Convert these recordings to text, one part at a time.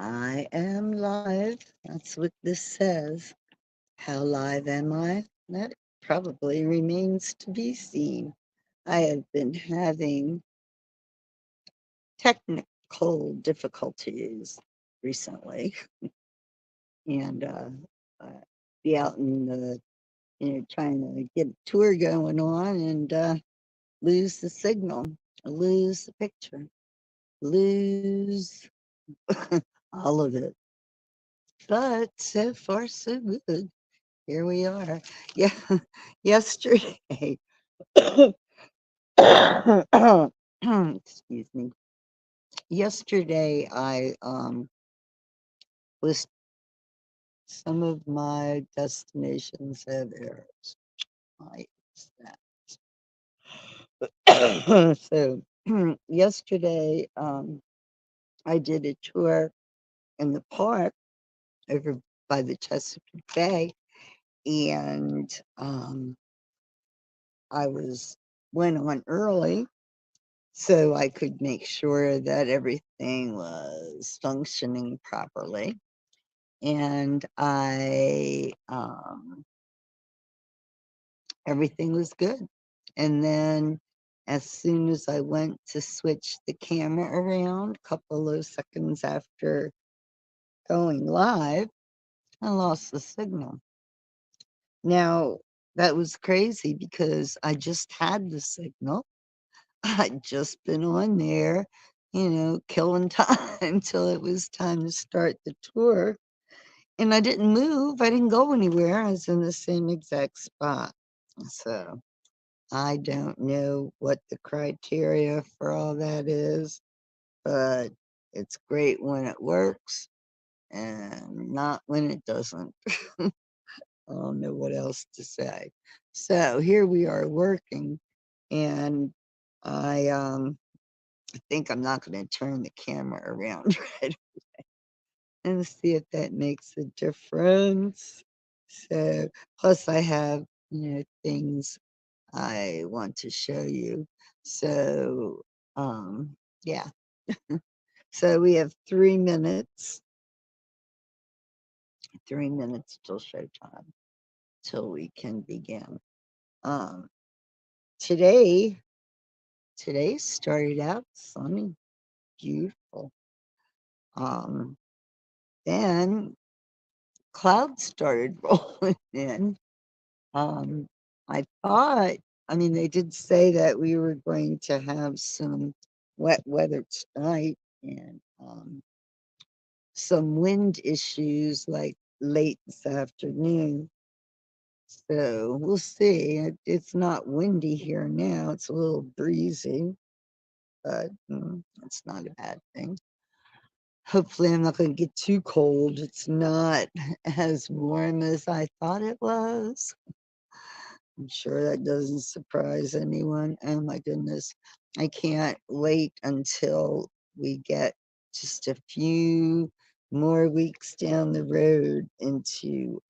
I am live. That's what this says. How live am I? That probably remains to be seen. I have been having technical difficulties recently, and uh, be out in the trying to get a tour going on and lose the signal, lose the picture, lose all of it. But so far, so good. Here we are. Yeah, yesterday. Excuse me. Yesterday, I list some of my destinations have errors. Why is that? So yesterday, I did a tour in the park over by the Chesapeake Bay, and I went on early so I could make sure that everything was functioning properly. And everything was good. And then as soon as I went to switch the camera around, a couple of seconds after going live, I lost the signal. Now, that was crazy because I just had the signal. I'd just been on there, killing time till it was time to start the tour. And I didn't move. I didn't go anywhere. I was in the same exact spot. So I don't know what the criteria for all that is, but it's great when it works and not when it doesn't. I don't know what else to say. So here we are working, and I think I'm not going to turn the camera around right and see if that makes a difference. So, plus I have, things I want to show you. So, yeah. So we have 3 minutes, 3 minutes till showtime, till we can begin. Um, today, today started out sunny, beautiful. Um, then clouds started rolling in. Um, I thought, I mean, they did say that we were going to have some wet weather tonight and some wind issues like late this afternoon. So we'll see. It's not windy here now. It's a little breezy, but it's not a bad thing. Hopefully, I'm not going to get too cold. It's not as warm as I thought it was. I'm sure that doesn't surprise anyone. Oh my goodness. I can't wait until we get just a few more weeks down the road into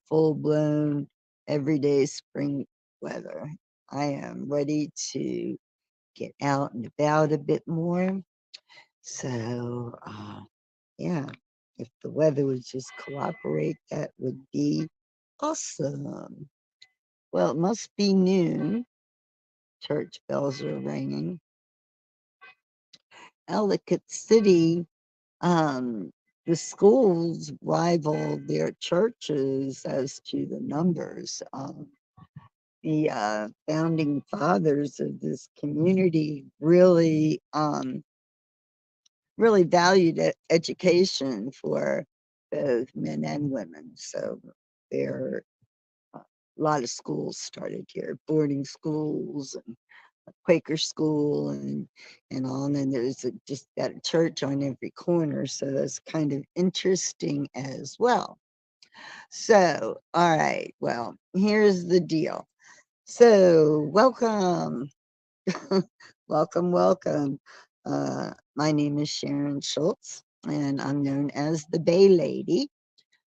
full blown everyday spring weather. I am ready to get out and about a bit more. So yeah, if the weather would just cooperate, that would be awesome. Well, it must be noon. Church bells are ringing. Ellicott City, um, the schools rival their churches as to the numbers. The founding fathers of this community really valued education for both men and women. So there are a lot of schools started here, boarding schools and Quaker school and all. And then there's just got a church on every corner, so that's kind of interesting as well. So, all right, well, here's the deal. So, welcome, welcome, welcome. My name is Sharon Schultz, and I'm known as the Bay Lady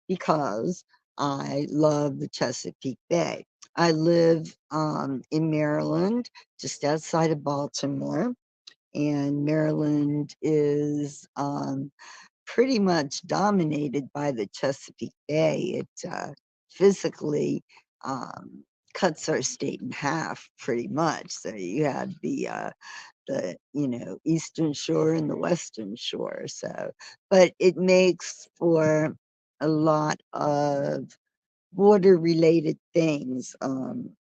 because I love the Chesapeake Bay. I live in Maryland, just outside of Baltimore, and Maryland is pretty much dominated by the Chesapeake Bay. It physically um, cuts our state in half, pretty much. So you have the eastern shore and the western shore. So, but it makes for a lot of water related things.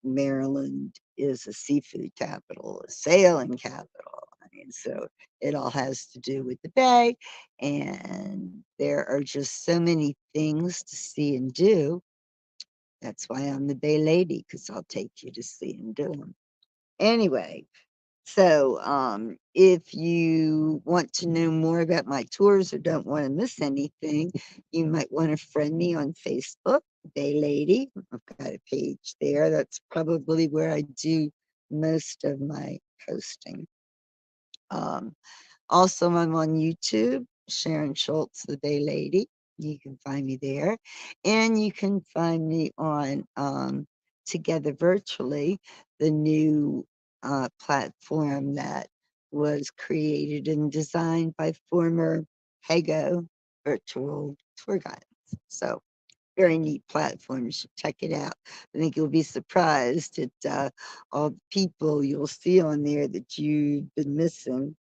Maryland is a seafood capital, a sailing capital. I mean, so it all has to do with the bay, and there are just so many things to see and do. That's why I'm the Bay Lady, because I'll take you to see and do them. Anyway, so if you want to know more about my tours or don't want to miss anything, you might want to friend me on Facebook, Bay Lady. I've got a page there. That's probably where I do most of my posting. Um, Also, I'm on YouTube, Sharon Schultz, the Bay Lady. You can find me there. And you can find me on Together Virtually, the new platform that was created and designed by former Hago virtual tour guides. So, very neat platform. You should check it out. I think you'll be surprised at all the people you'll see on there that you've been missing,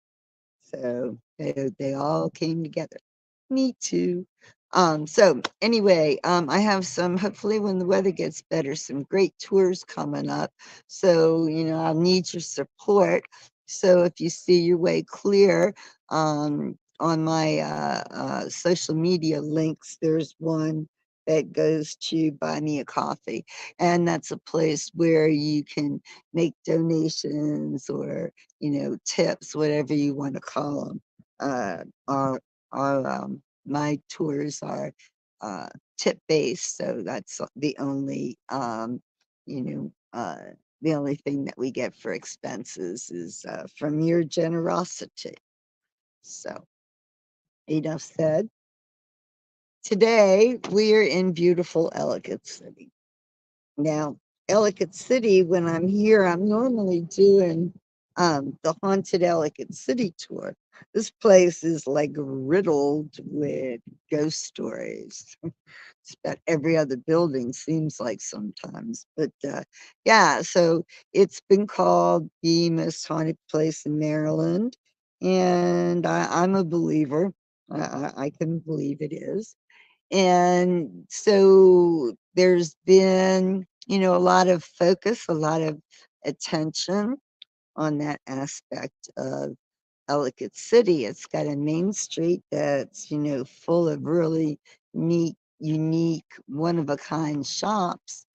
so they all came together. Me too. So anyway, I have some, hopefully when the weather gets better, some great tours coming up. So, I'll need your support. So if you see your way clear, on my social media links, there's one that goes to Buy Me a Coffee. And that's a place where you can make donations or tips, whatever you want to call them. Our my tours are tip based, so that's you know, the only thing that we get for expenses is from your generosity. So, enough said. Today we are in beautiful Ellicott City. Now, Ellicott City, when I'm here, I'm normally doing the Haunted Ellicott City tour. This place is like riddled with ghost stories. It's about every other building, seems like sometimes. But yeah, so it's been called the most haunted place in Maryland. And I'm a believer. I can believe it is. And so there's been, a lot of focus, a lot of attention on that aspect of Ellicott City. It's got a main street that's, full of really neat, unique, one of a kind shops.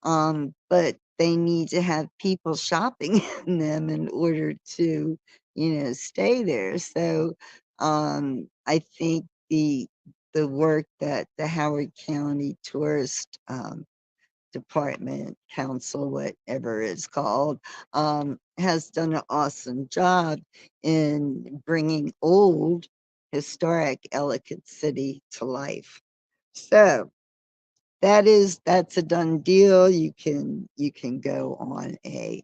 But they need to have people shopping in them in order to, stay there. So I think the work that the Howard County Tourist Department, Council, whatever it's called, has done an awesome job in bringing old historic Ellicott City to life. So that's a done deal. You can go on a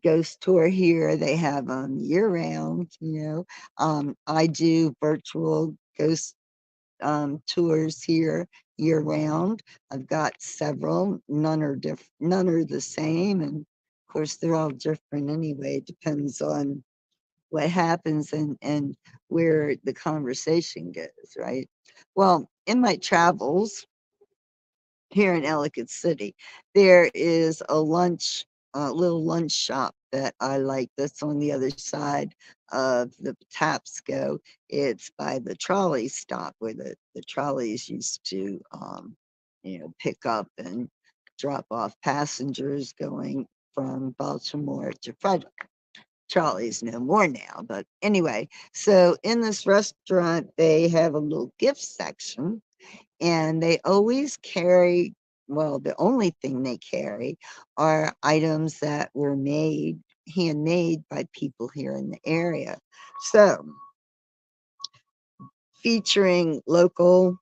ghost tour here. They have them year round. I do virtual ghost tours here year round. I've got several. None are the same, and of course they're all different anyway. It depends on what happens and where the conversation goes, right? Well, in my travels here in Ellicott City, there is a little lunch shop that I like that's on the other side of the Patapsco. It's by the trolley stop where the trolleys used to, pick up and drop off passengers going from Baltimore to Frederick. Trolleys no more now, but anyway, so in this restaurant, they have a little gift section and they always carry, well, the only thing they carry are items that were handmade by people here in the area. So, featuring local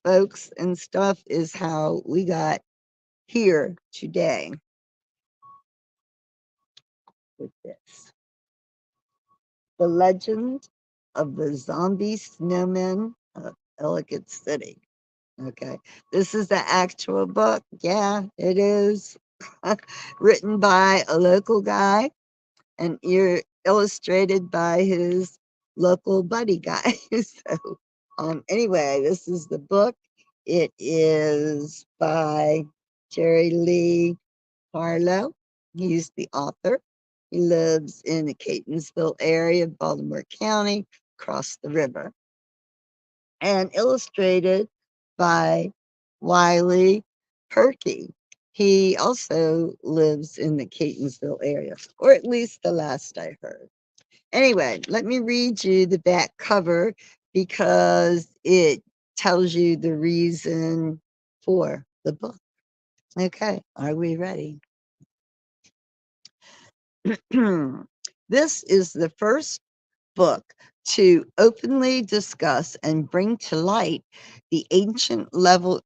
folks and stuff is how we got here today with this. The Legend of the Zombie Snowmen of Ellicott City. Okay. This is the actual book. Yeah, it is. Written by a local guy and illustrated by his local buddy guy. So, anyway, this is the book. It is by Jerry Lee Harlow. He's the author. He lives in the Catonsville area of Baltimore County, across the river, and illustrated by Wiley Perky. He also lives in the Catonsville area, or at least the last I heard. Anyway, let me read you the back cover because it tells you the reason for the book. Okay, are we ready? This is the first book to openly discuss and bring to light the ancient legends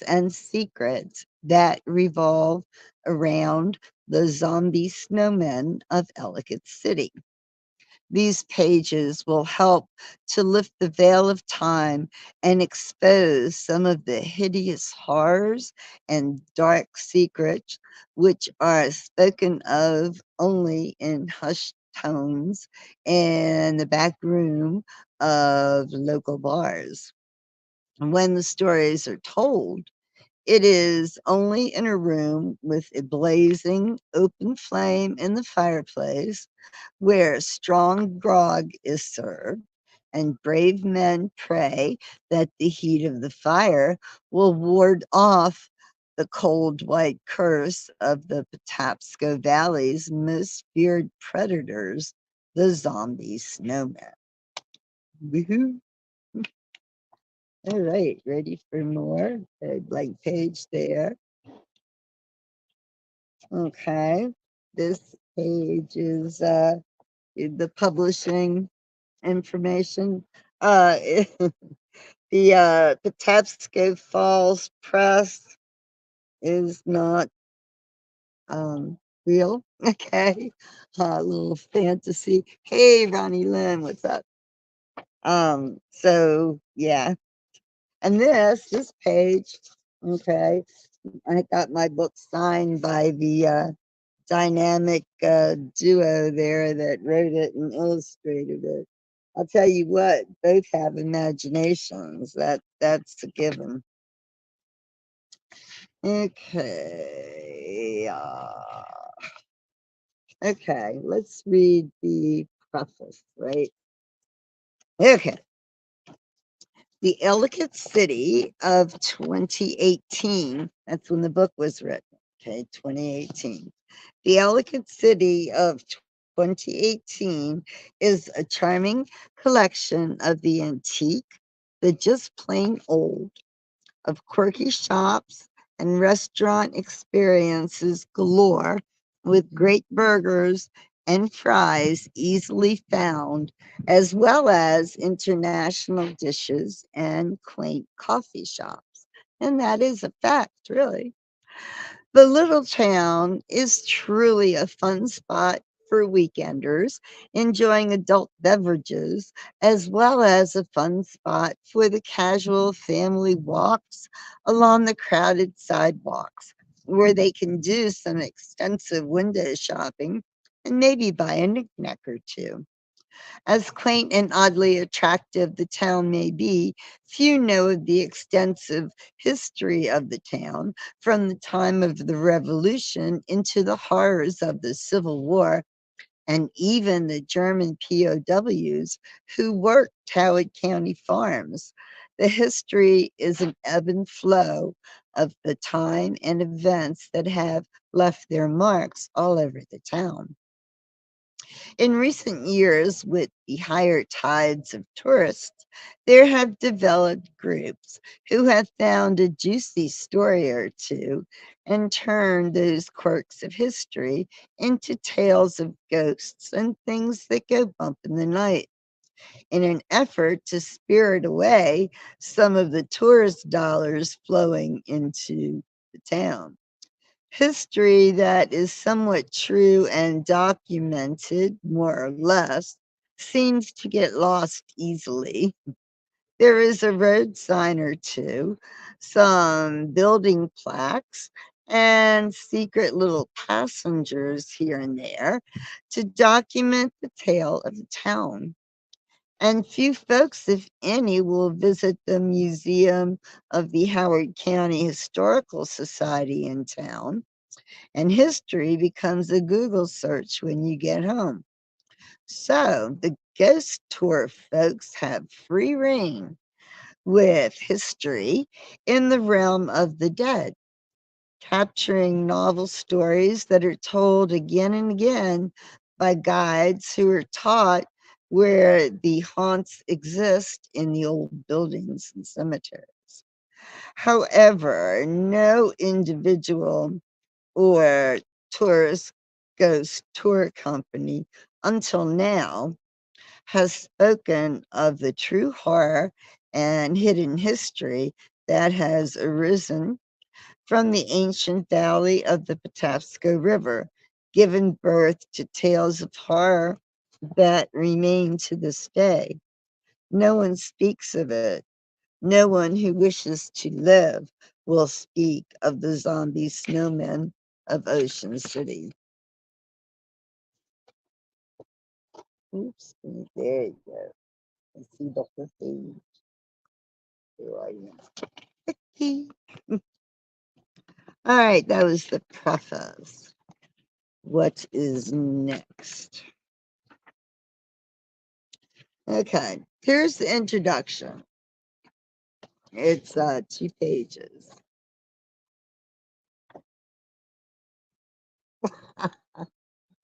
and secrets that revolve around the zombie snowmen of Ellicott City. These pages will help to lift the veil of time and expose some of the hideous horrors and dark secrets which are spoken of only in hushed tones in the back room of local bars. When the stories are told, it is only in a room with a blazing open flame in the fireplace where strong grog is served, and brave men pray that the heat of the fire will ward off the cold white curse of the Patapsco Valley's most feared predators, the zombie snowmen. Woohoo! All right, ready for more? A blank page there. Okay. This page is the publishing information. Uh, the Patapsco Falls Press is not real. Okay. A little fantasy. Hey, Ronnie Lynn, what's up? So yeah. And this page, okay, I got my book signed by the dynamic duo there that wrote it and illustrated it. I'll tell you what, both have imaginations. That's a given. Okay. Okay, let's read the preface, right? Okay. The Ellicott City of 2018, that's when the book was written, okay, 2018. The Ellicott City of 2018 is a charming collection of the antique, the just plain old, of quirky shops and restaurant experiences galore, with great burgers and fries easily found, as well as international dishes and quaint coffee shops. And that is a fact, really. The little town is truly a fun spot for weekenders enjoying adult beverages, as well as a fun spot for the casual family walks along the crowded sidewalks, where they can do some extensive window shopping and maybe buy a knickknack or two. As quaint and oddly attractive the town may be, few know of the extensive history of the town from the time of the Revolution into the horrors of the Civil War and even the German POWs who worked Howard County farms. The history is an ebb and flow of the time and events that have left their marks all over the town. In recent years, with the higher tides of tourists, there have developed groups who have found a juicy story or two and turned those quirks of history into tales of ghosts and things that go bump in the night in an effort to spirit away some of the tourist dollars flowing into the town. History that is somewhat true and documented, more or less, seems to get lost easily. There is a road sign or two, some building plaques, and secret little passengers here and there to document the tale of the town. And few folks, if any, will visit the Museum of the Howard County Historical Society in town, and history becomes a Google search when you get home. So the ghost tour folks have free reign with history in the realm of the dead, capturing novel stories that are told again and again by guides who are taught where the haunts exist in the old buildings and cemeteries. However, no individual or tourist ghost tour company until now has spoken of the true horror and hidden history that has arisen from the ancient valley of the Patapsco River, given birth to tales of horror that remain to this day. No one speaks of it. No one who wishes to live will speak of the zombie snowmen of Ocean City. Oops, there you go. I see the whole page. There I am. All right, that was the preface. What is next? Okay, here's the introduction. It's 2 pages.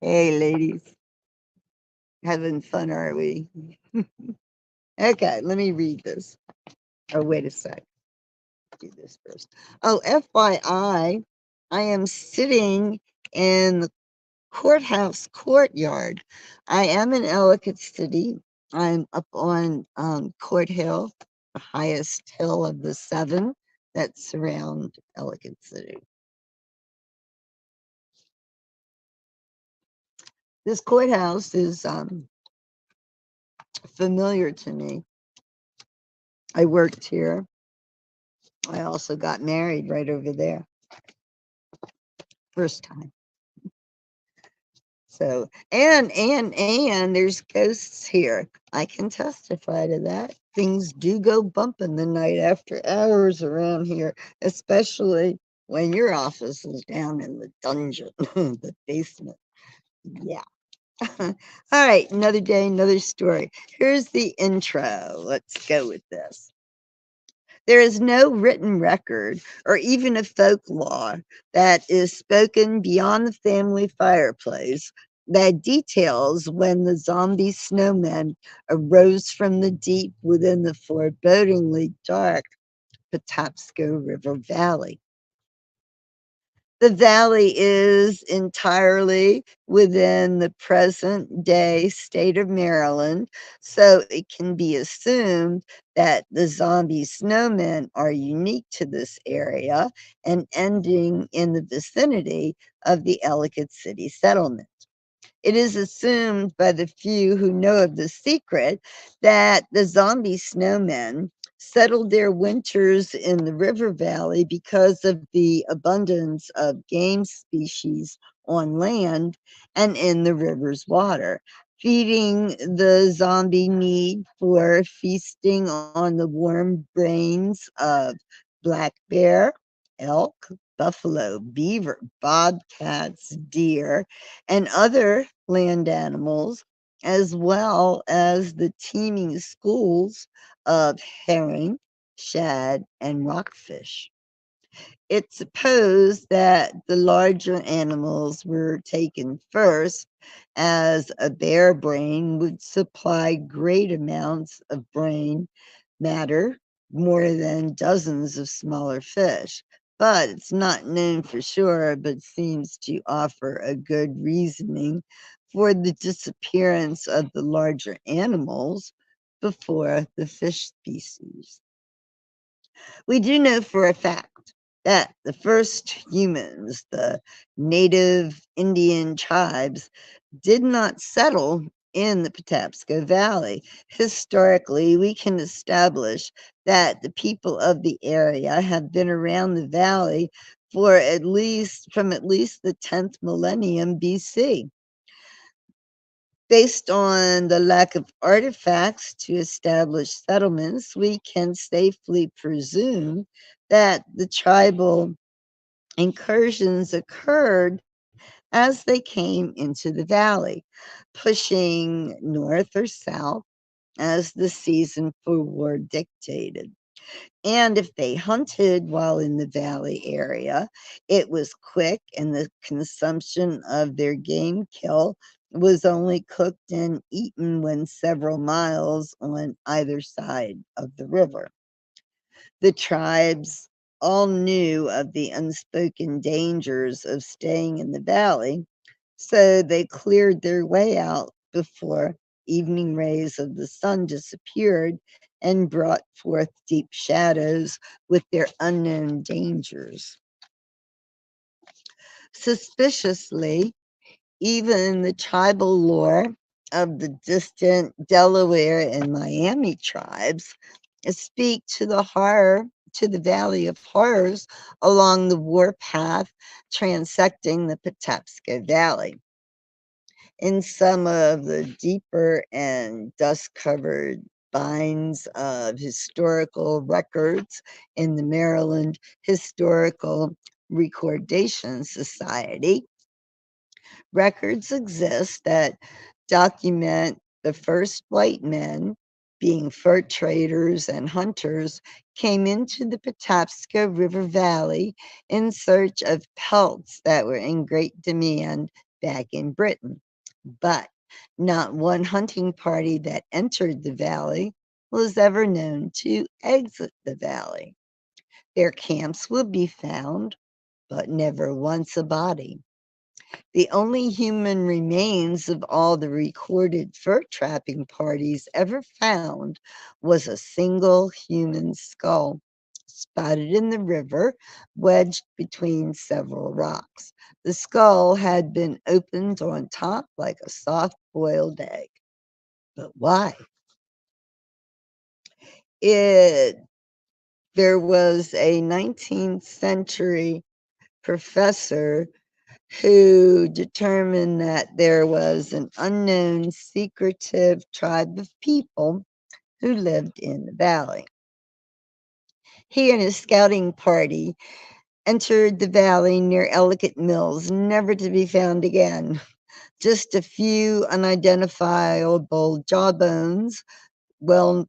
Hey, ladies, having fun, are we? Okay, let me read this. Oh, wait a sec. Do this first. Oh, FYI, I am sitting in the courthouse courtyard. I am in Ellicott City. I'm up on Court Hill, the highest hill of the 7 that surround Ellicott City. This courthouse is familiar to me. I worked here. I also got married right over there. First time. So, and there's ghosts here. I can testify to that. Things do go bumping the night after hours around here, especially when your office is down in the dungeon, the basement. Yeah. All right, another day, another story. Here's the intro. Let's go with this. There is no written record or even a folklore that is spoken beyond the family fireplace that details when the zombie snowmen arose from the deep within the forebodingly dark Patapsco River Valley. The valley is entirely within the present day state of Maryland, so it can be assumed that the zombie snowmen are unique to this area and ending in the vicinity of the Ellicott City settlement. It is assumed by the few who know of the secret that the zombie snowmen settled their winters in the river valley because of the abundance of game species on land and in the river's water, feeding the zombie need for feasting on the warm brains of black bear, elk, buffalo, beaver, bobcats, deer, and other land animals, as well as the teeming schools of herring, shad, and rockfish. It's supposed that the larger animals were taken first, as a bear brain would supply great amounts of brain matter, more than dozens of smaller fish. But it's not known for sure, but seems to offer a good reasoning for the disappearance of the larger animals before the fish species. We do know for a fact that the first humans, the native Indian tribes, did not settle in the Patapsco Valley. Historically, we can establish that the people of the area have been around the valley for at least the 10th millennium BC. Based on the lack of artifacts to establish settlements, we can safely presume that the tribal incursions occurred as they came into the valley, pushing north or south as the season for war dictated. And if they hunted while in the valley area, it was quick, and the consumption of their game kill was only cooked and eaten when several miles on either side of the river. The tribes all knew of the unspoken dangers of staying in the valley, so they cleared their way out before evening rays of the sun disappeared and brought forth deep shadows with their unknown dangers. Suspiciously, even the tribal lore of the distant Delaware and Miami tribes speak to the Valley of Horrors along the warpath transecting the Patapsco Valley. In some of the deeper and dust covered binds of historical records in the Maryland Historical Recordation Society, records exist that document the first white men, being fur traders and hunters, came into the Patapsco River Valley in search of pelts that were in great demand back in Britain. But not one hunting party that entered the valley was ever known to exit the valley. Their camps would be found, but never once a body. The only human remains of all the recorded fur trapping parties ever found was a single human skull, spotted in the river, wedged between several rocks. The skull had been opened on top like a soft boiled egg. But why? It There was a 19th century professor who determined that there was an unknown secretive tribe of people who lived in the valley. He and his scouting party entered the valley near Ellicott Mills, never to be found again. Just a few unidentifiable jawbones, well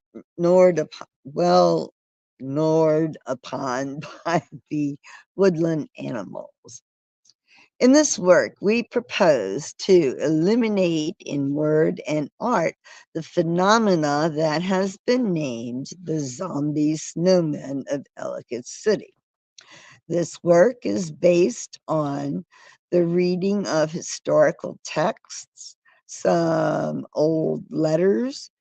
well gnawed upon by the woodland animals. In this work, we propose to illuminate in word and art the phenomena that has been named the zombie snowmen of Ellicott City. This work is based on the reading of historical texts, some old letters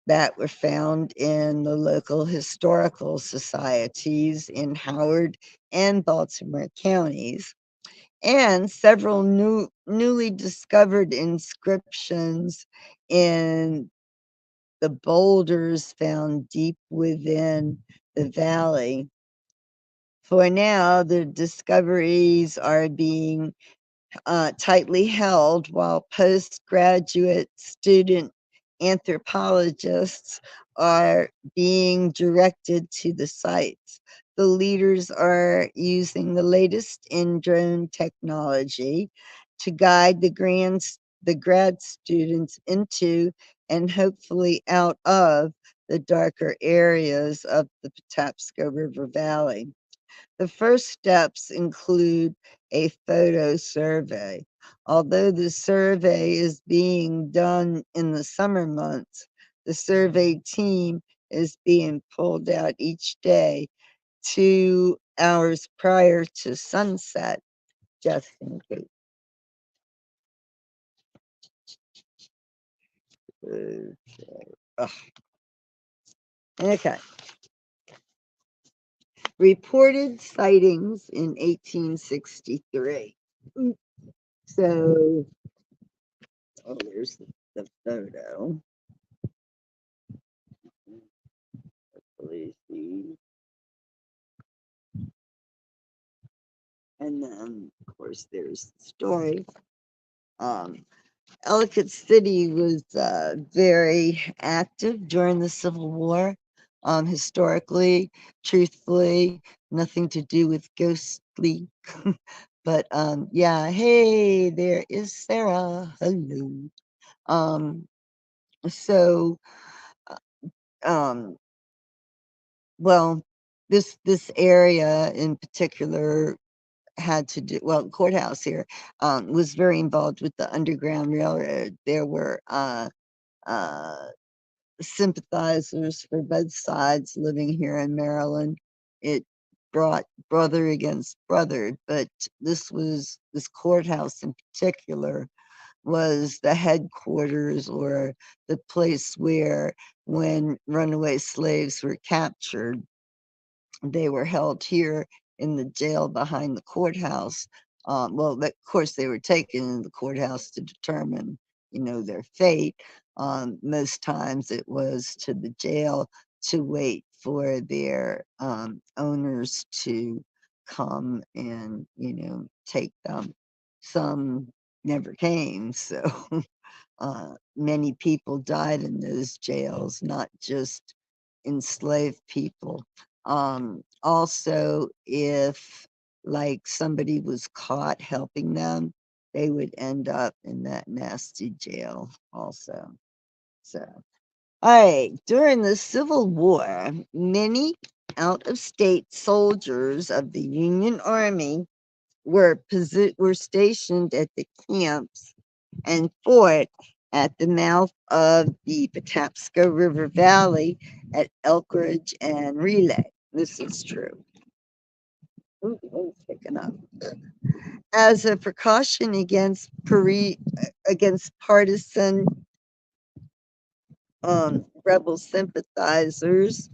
that were found in the local historical societies in Howard and Baltimore counties, and several newly discovered inscriptions in the boulders found deep within the valley. For now, the discoveries are being tightly held while postgraduate student anthropologists are being directed to the sites. The leaders are using the latest in drone technology to guide the grad students into and hopefully out of the darker areas of the Patapsco River Valley. The first steps include a photo survey. Although the survey is being done in the summer months, the survey team is being pulled out each day 2 hours prior to sunset, just in case. Okay. Okay. reported sightings in 1863. So, oh, there's the photo. Hopefully see. And then, of course, there's the story. Um, Ellicott City was very active during the Civil War. Historically, truthfully, nothing to do with ghostly. But yeah, hey, there is Sarah. Hello. Um, so, uh, um, well, this area in particular had to do well. Courthouse here was very involved with the Underground Railroad. There were uh, sympathizers for both sides living here in Maryland. It brought brother against brother, but this courthouse in particular was the headquarters or the place where when runaway slaves were captured, they were held here in the jail behind the courthouse. Well, of course, they were taken in the courthouse to determine, their fate. Most times it was to the jail to wait for their owners to come and, take them. Some never came, so many people died in those jails, not just enslaved people. Also, if like somebody was caught helping them, they would end up in that nasty jail also. So, all right, during the Civil War, many out of state soldiers of the Union Army were stationed at the camps and fort at the mouth of the Patapsco River Valley at Elkridge and Relay. This is true. Ooh, oh, picking up. As a precaution against partisan rebel sympathizers,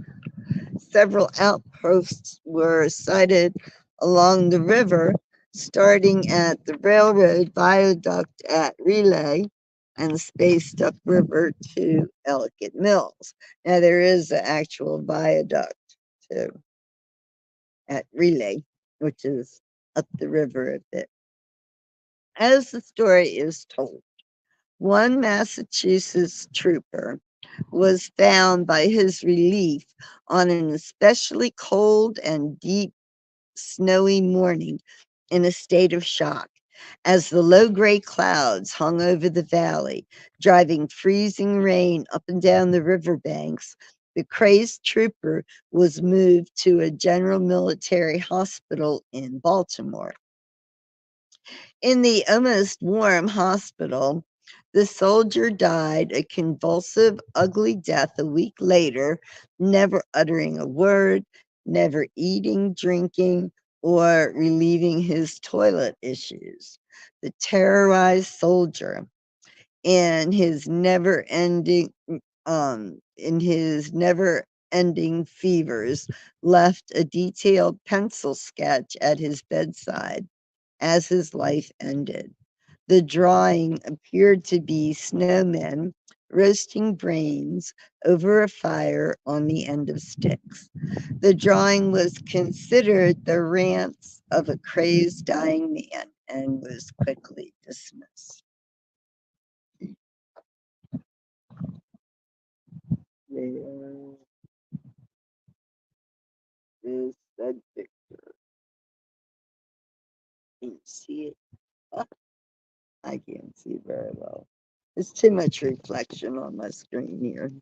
several outposts were sited along the river, starting at the railroad viaduct at Relay and spaced upriver to Ellicott Mills. Now, there is an actual viaduct too at Relay, which is up the river a bit. As the story is told, one Massachusetts trooper was found by his relief on an especially cold and deep snowy morning in a state of shock as the low gray clouds hung over the valley, driving freezing rain up and down the riverbanks. The crazed trooper was moved to a general military hospital in Baltimore. In the almost warm hospital, the soldier died a convulsive, ugly death a week later, never uttering a word, never eating, drinking, or relieving his toilet issues. The terrorized soldier, in his never ending fevers, left a detailed pencil sketch at his bedside as his life ended. The drawing appeared to be snowmen roasting brains over a fire on the end of sticks. The drawing was considered the rants of a crazed dying man and was quickly dismissed. There is that picture. Can you see it? Ah, I can't see it very well. There's too much reflection on my screen here.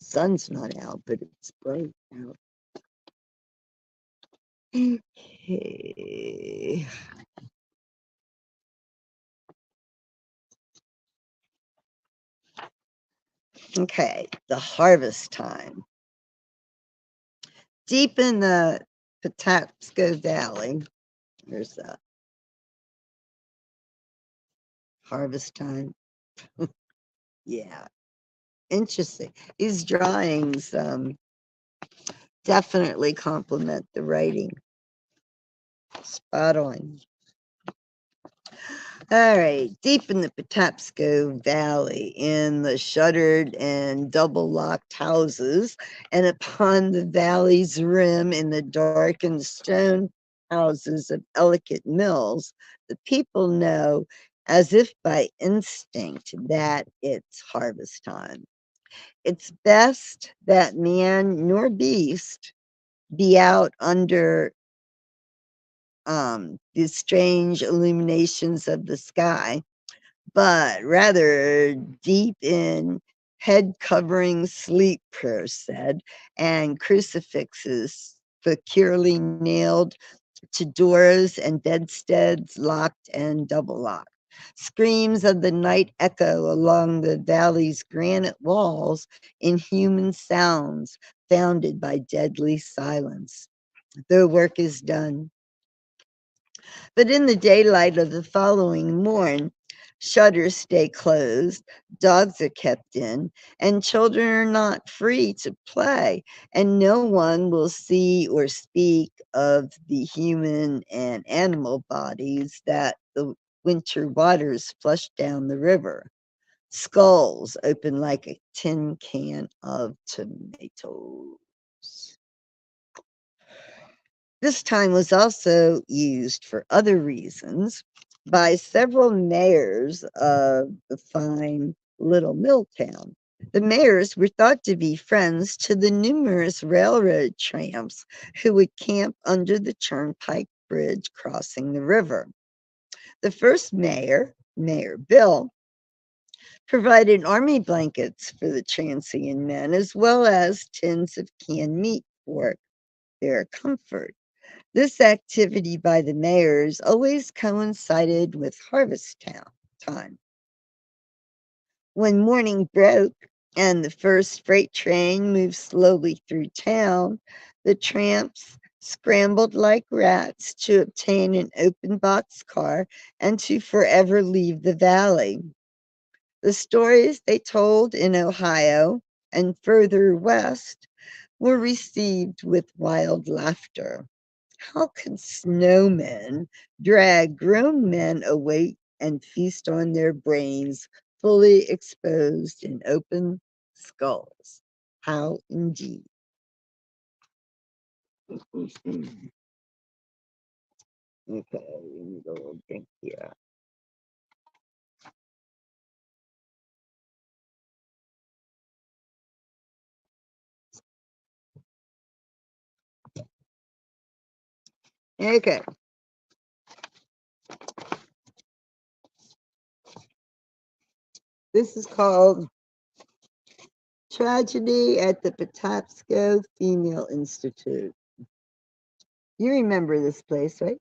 Sun's not out, but it's bright out. Okay. Okay, the harvest time. Deep in the Patapsco Valley, there's the harvest time. Yeah, interesting. These drawings definitely compliment the writing. Spot on. All right, deep in the Patapsco Valley, in the shuttered and double locked houses, and upon the valley's rim in the darkened stone houses of Ellicott Mills, the people know, as if by instinct, that it's harvest time. It's best that man nor beast be out under the strange illuminations of the sky, but rather deep in head covering sleep, prayer said, and crucifixes securely nailed to doors and bedsteads locked and double locked. Screams of the night echo along the valley's granite walls in human sounds founded by deadly silence. The work is done. But in the daylight of the following morn, shutters stay closed, dogs are kept in, and children are not free to play, and no one will see or speak of the human and animal bodies that the winter waters flush down the river. Skulls open like a tin can of tomatoes. This time was also used for other reasons by several mayors of the fine little mill town. The mayors were thought to be friends to the numerous railroad tramps who would camp under the turnpike bridge crossing the river. The first mayor, Mayor Bill, provided army blankets for the transient men as well as tins of canned meat for their comfort. This activity by the mayors always coincided with time. When morning broke and the first freight train moved slowly through town, the tramps scrambled like rats to obtain an open box car and to forever leave the valley. The stories they told in Ohio and further west were received with wild laughter. How can snowmen drag grown men awake and feast on their brains fully exposed in open skulls? How indeed? Okay, we need a little drink here. Okay, this is called Tragedy at the Patapsco Female Institute. You remember this place, right?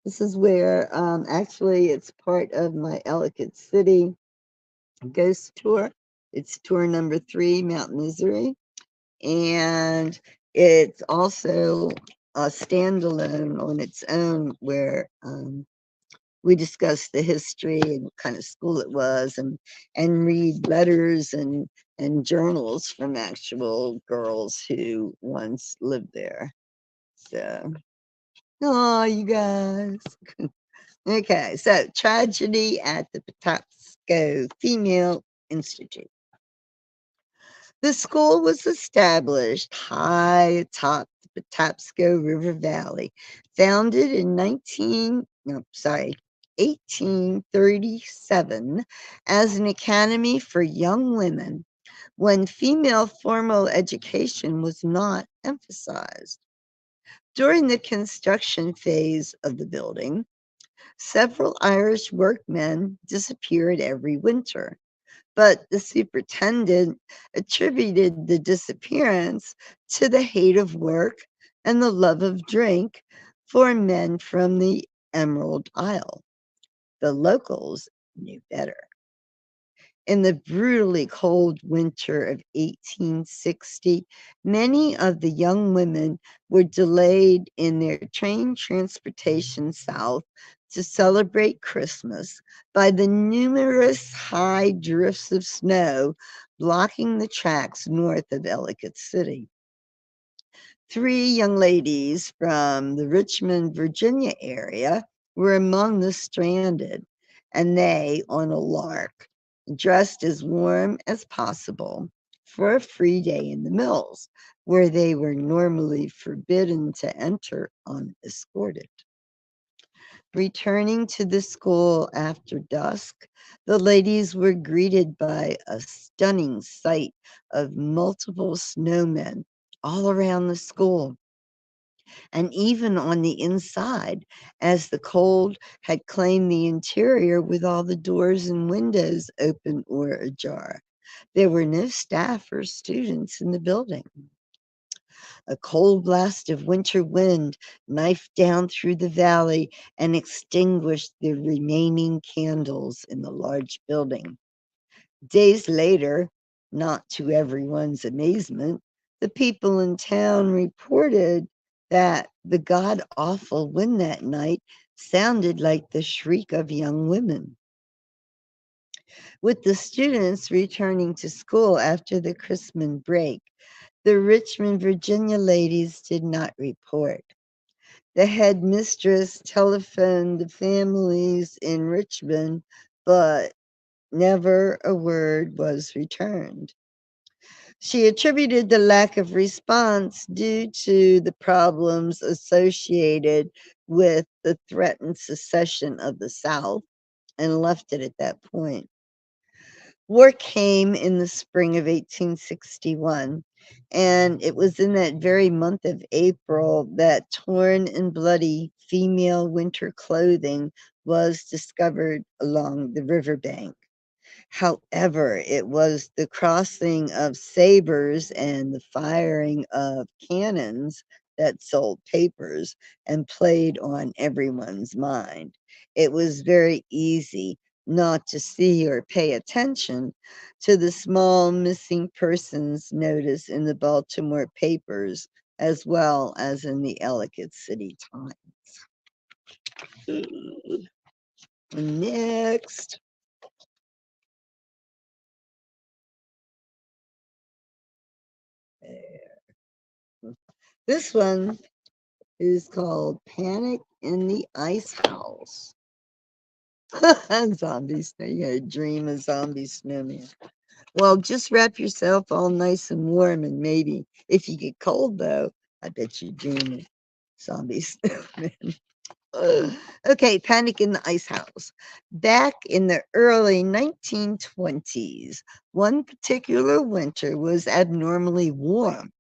This is where actually it's part of my Ellicott City ghost tour. It's tour number 3, Mount Misery. And it's also a standalone on its own where we discuss the history and what kind of school it was and read letters and journals from actual girls who once lived there. So, oh, you guys. Okay, so tragedy at the Patapsco Female Institute. The school was established high atop the Patapsco River Valley, founded in 1837 as an academy for young women when female formal education was not emphasized. During the construction phase of the building, several Irish workmen disappeared every winter, but the superintendent attributed the disappearance to the hate of work and the love of drink for men from the Emerald Isle. The locals knew better. In the brutally cold winter of 1860, many of the young women were delayed in their train transportation south to celebrate Christmas by the numerous high drifts of snow blocking the tracks north of Ellicott City. Three young ladies from the Richmond, Virginia area were among the stranded, and they, on a lark, dressed as warm as possible for a free day in the mills, where they were normally forbidden to enter unescorted. Returning to the school after dusk, the ladies were greeted by a stunning sight of multiple snowmen all around the school and even on the inside, as the cold had claimed the interior with all the doors and windows open or ajar. There were no staff or students in the building. A cold blast of winter wind knifed down through the valley and extinguished the remaining candles in the large building. Days later, not to everyone's amazement, the people in town reported that the god awful wind that night sounded like the shriek of young women. With the students returning to school after the Christmas break, the Richmond, Virginia ladies did not report. The headmistress telephoned the families in Richmond, but never a word was returned. She attributed the lack of response due to the problems associated with the threatened secession of the South and left it at that point. War came in the spring of 1861, and it was in that very month of April that torn and bloody female winter clothing was discovered along the riverbank. However, it was the crossing of sabers and the firing of cannons that sold papers and played on everyone's mind. It was very easy not to see or pay attention to the small missing persons notice in the Baltimore papers as well as in the Ellicott City Times. Next. This one is called Panic in the Ice House. Zombie snow. You had a dream of zombie snowman. Well, just wrap yourself all nice and warm, and maybe if you get cold, though, I bet you dream of zombie snowman. Okay, Panic in the Ice House. Back in the early 1920s, one particular winter was abnormally warm,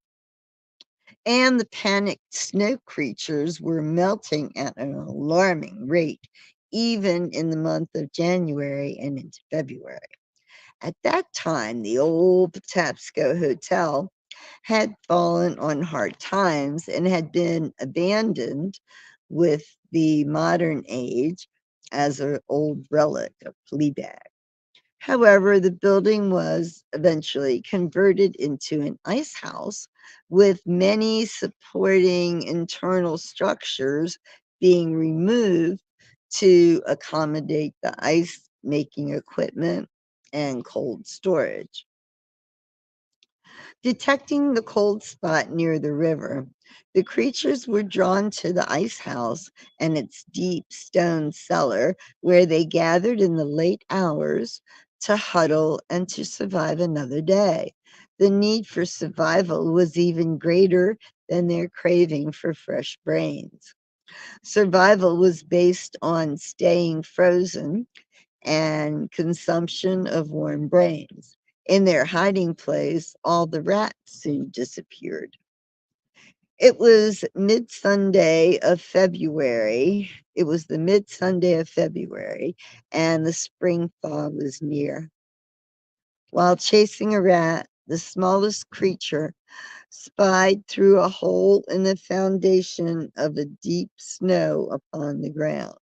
and the panicked snow creatures were melting at an alarming rate, even in the month of January and into February. At that time, the old Patapsco Hotel had fallen on hard times and had been abandoned with the modern age as an old relic, a flea bag. However, the building was eventually converted into an ice house with many supporting internal structures being removed to accommodate the ice making equipment and cold storage. Detecting the cold spot near the river, the creatures were drawn to the ice house and its deep stone cellar, where they gathered in the late hours to huddle and to survive another day. The need for survival was even greater than their craving for fresh brains. Survival was based on staying frozen and consumption of warm brains. In their hiding place, all the rats soon disappeared. It was mid Sunday of February. It was the mid Sunday of February, and the spring thaw was near. While chasing a rat, the smallest creature spied through a hole in the foundation of a deep snow upon the ground.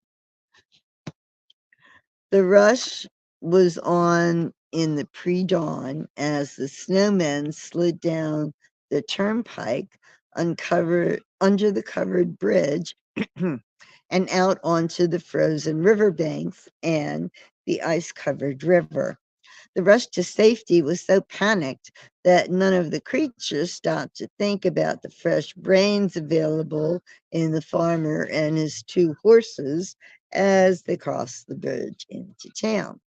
The rush was on in the pre-dawn as the snowmen slid down the turnpike, uncovered under the covered bridge, and out onto the frozen riverbanks and the ice-covered river. The rush to safety was so panicked that none of the creatures stopped to think about the fresh brains available in the farmer and his two horses as they crossed the bridge into town.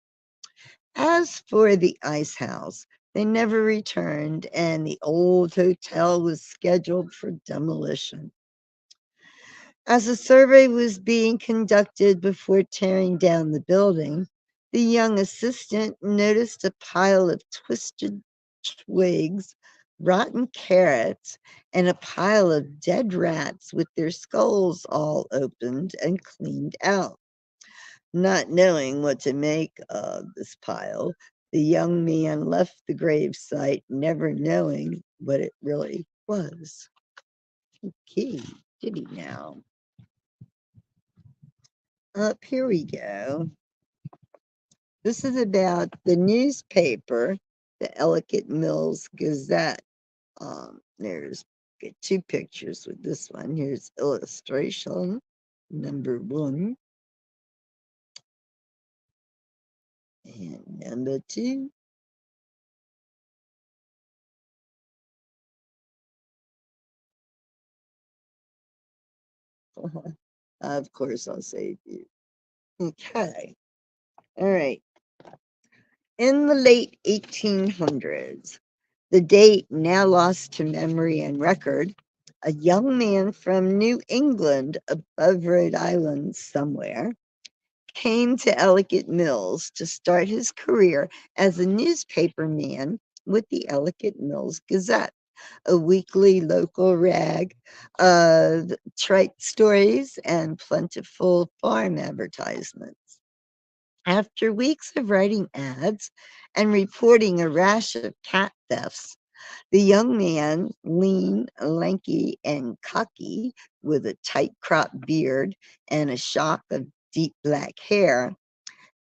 As for the ice house, they never returned, and the old hotel was scheduled for demolition. As a survey was being conducted before tearing down the building, the young assistant noticed a pile of twisted twigs, rotten carrots, and a pile of dead rats with their skulls all opened and cleaned out. Not knowing what to make of this pile, the young man left the gravesite, never knowing what it really was. Okay, did he now? Up here we go. This is about the newspaper, the Ellicott Mills Gazette. There's get two pictures with this one. Here's illustration number one and number two. Of course, I'll save you. Okay. All right. In the late 1800s, the date now lost to memory and record, a young man from New England, above Rhode Island somewhere, came to Ellicott Mills to start his career as a newspaper man with the Ellicott Mills Gazette, a weekly local rag of trite stories and plentiful farm advertisements. After weeks of writing ads and reporting a rash of cat thefts, the young man, lean, lanky, and cocky, with a tight cropped beard and a shock of deep black hair,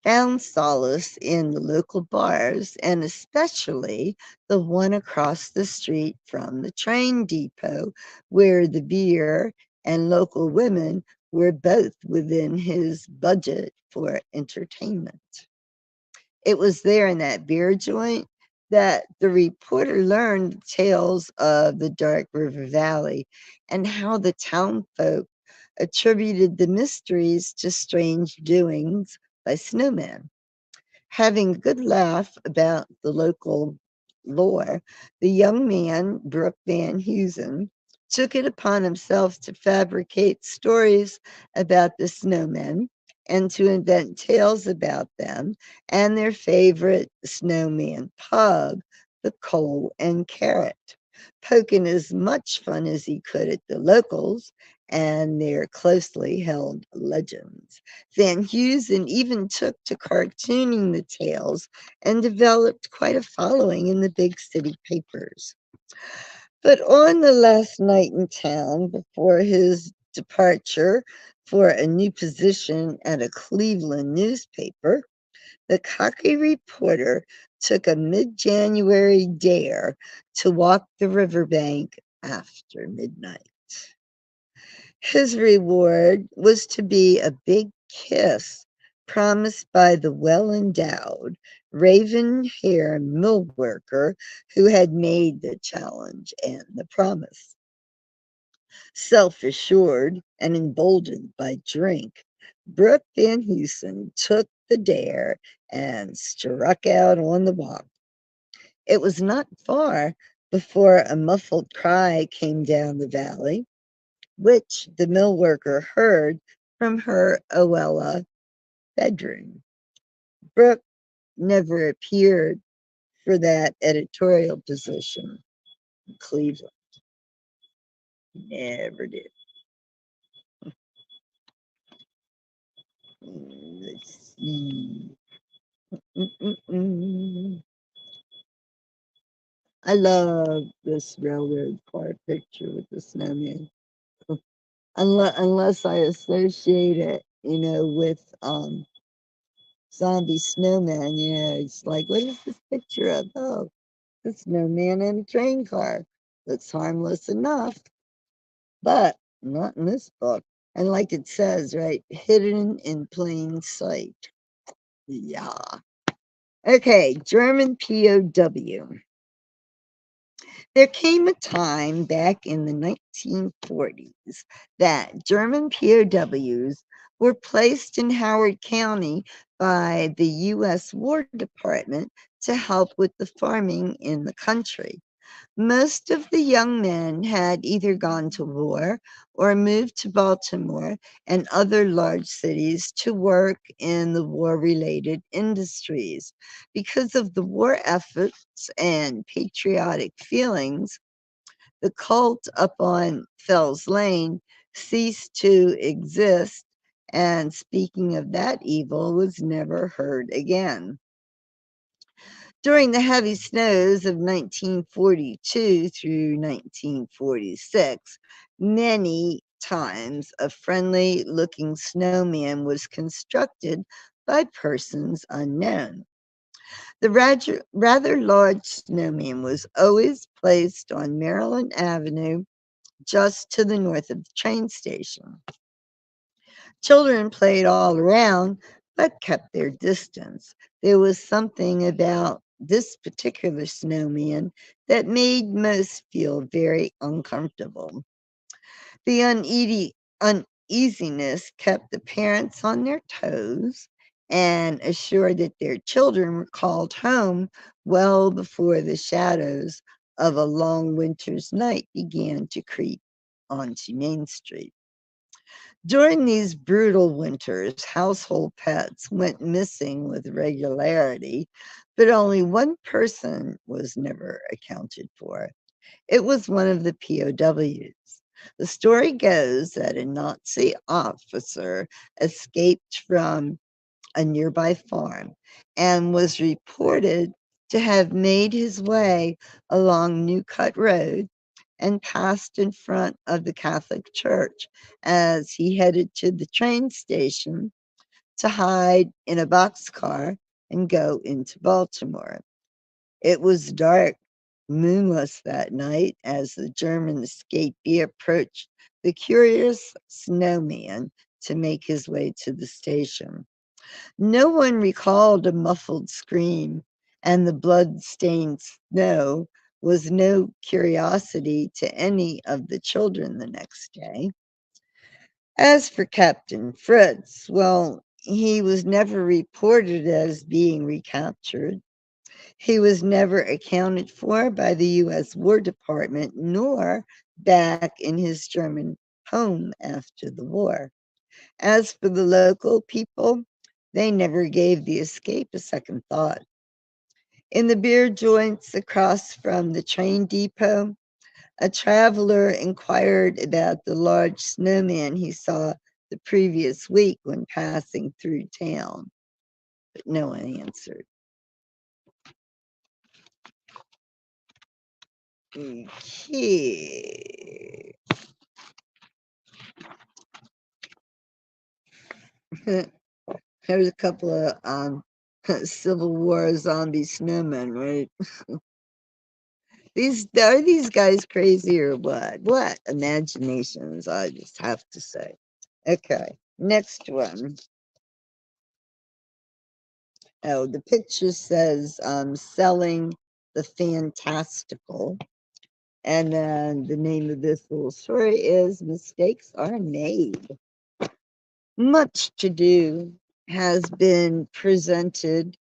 found solace in the local bars and especially the one across the street from the train depot, where the beer and local women were both within his budget for entertainment. It was there in that beer joint that the reporter learned tales of the Dark River Valley and how the town folk attributed the mysteries to strange doings by snowmen. Having a good laugh about the local lore, the young man, Brooke Van Heusen, took it upon himself to fabricate stories about the snowmen and to invent tales about them and their favorite snowman pub, the Coal and Carrot, poking as much fun as he could at the locals and their closely held legends. Van Heusen even took to cartooning the tales and developed quite a following in the big city papers. But on the last night in town before his departure for a new position at a Cleveland newspaper, the cocky reporter took a mid January dare to walk the riverbank after midnight. His reward was to be a big kiss promised by the well endowed, raven hair mill worker who had made the challenge and the promise. Self assured and emboldened by drink, Brooke Van Heusen took the dare and struck out on the walk. It was not far before a muffled cry came down the valley, which the mill worker heard from her Oella bedroom. Brooke never appeared for that editorial position in Cleveland. Never did. Let's see. Mm-mm-mm. I love this railroad car picture with the snowman. Unless I associate it, with zombie snowman. It's like, what is this picture of? Oh, the snowman in a train car. Looks harmless enough, but not in this book. And like it says, right, hidden in plain sight. Yeah. Okay, German POW. There came a time back in the 1940s that German POWs were placed in Howard County by the U.S. War Department to help with the farming in the country. Most of the young men had either gone to war or moved to Baltimore and other large cities to work in the war related industries. Because of the war efforts and patriotic feelings, the cult up on Fells Lane ceased to exist. And speaking of that evil, was never heard again. During the heavy snows of 1942 through 1946, many times a friendly looking snowman was constructed by persons unknown. The rather large snowman was always placed on Maryland Avenue just to the north of the train station. Children played all around, but kept their distance. There was something about this particular snowman that made most feel very uncomfortable. The uneasiness kept the parents on their toes and assured that their children were called home well before the shadows of a long winter's night began to creep onto Main Street. During these brutal winters, household pets went missing with regularity, but only one person was never accounted for. It was one of the POWs. The story goes that a Nazi officer escaped from a nearby farm and was reported to have made his way along New Cut Road and passed in front of the Catholic Church as he headed to the train station to hide in a boxcar and go into Baltimore. It was dark, moonless that night as the German escapee approached the curious snowman to make his way to the station. No one recalled a muffled scream, and the blood-stained snow was no curiosity to any of the children the next day. As for Captain Fritz, well, he was never reported as being recaptured. He was never accounted for by the U.S. War Department, nor back in his German home after the war. As for the local people, they never gave the escape a second thought. In the beer joints across from the train depot, a traveler inquired about the large snowman he saw the previous week when passing through town, but no one answered. Okay. There's a couple of Civil War zombie snowmen, right? These guys crazy or what? What imaginations, I just have to say. Okay, next one. Oh, the picture says selling the fantastical. And then the name of this little story is Mistakes Are Made. Much to do has been presented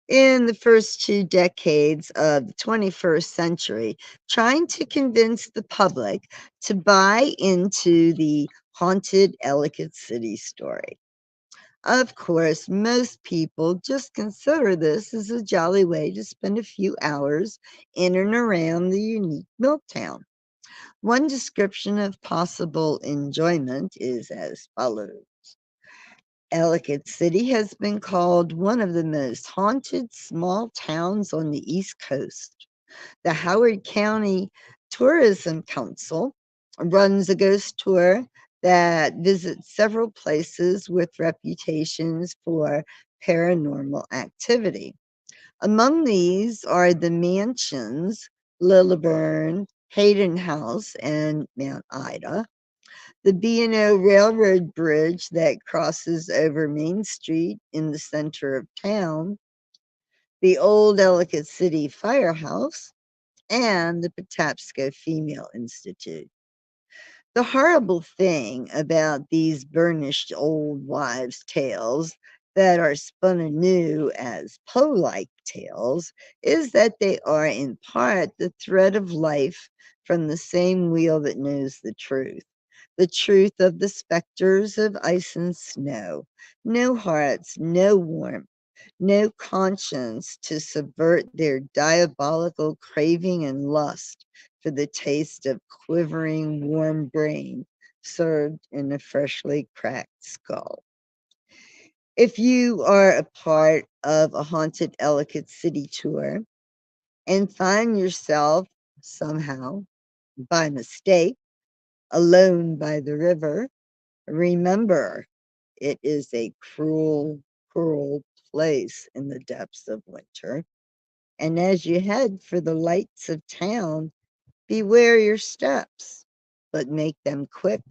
in the first 2 decades of the 21st century, trying to convince the public to buy into the haunted Ellicott City story. Of course, most people just consider this as a jolly way to spend a few hours in and around the unique mill town. One description of possible enjoyment is as follows. Ellicott City has been called one of the most haunted small towns on the East Coast. The Howard County Tourism Council runs a ghost tour that visits several places with reputations for paranormal activity. Among these are the mansions Lilliburn, Hayden House, and Mount Ida, the B&O Railroad Bridge that crosses over Main Street in the center of town, the old Ellicott City Firehouse, and the Patapsco Female Institute. The horrible thing about these burnished old wives' tales that are spun anew as Poe-like tales is that they are in part the thread of life from the same wheel that knows the truth of the specters of ice and snow, no hearts, no warmth, no conscience to subvert their diabolical craving and lust for the taste of quivering warm brain served in a freshly cracked skull. If you are a part of a haunted Ellicott City tour and find yourself somehow, by mistake, alone by the river, remember it is a cruel, cruel place in the depths of winter. And as you head for the lights of town, beware your steps, but make them quick.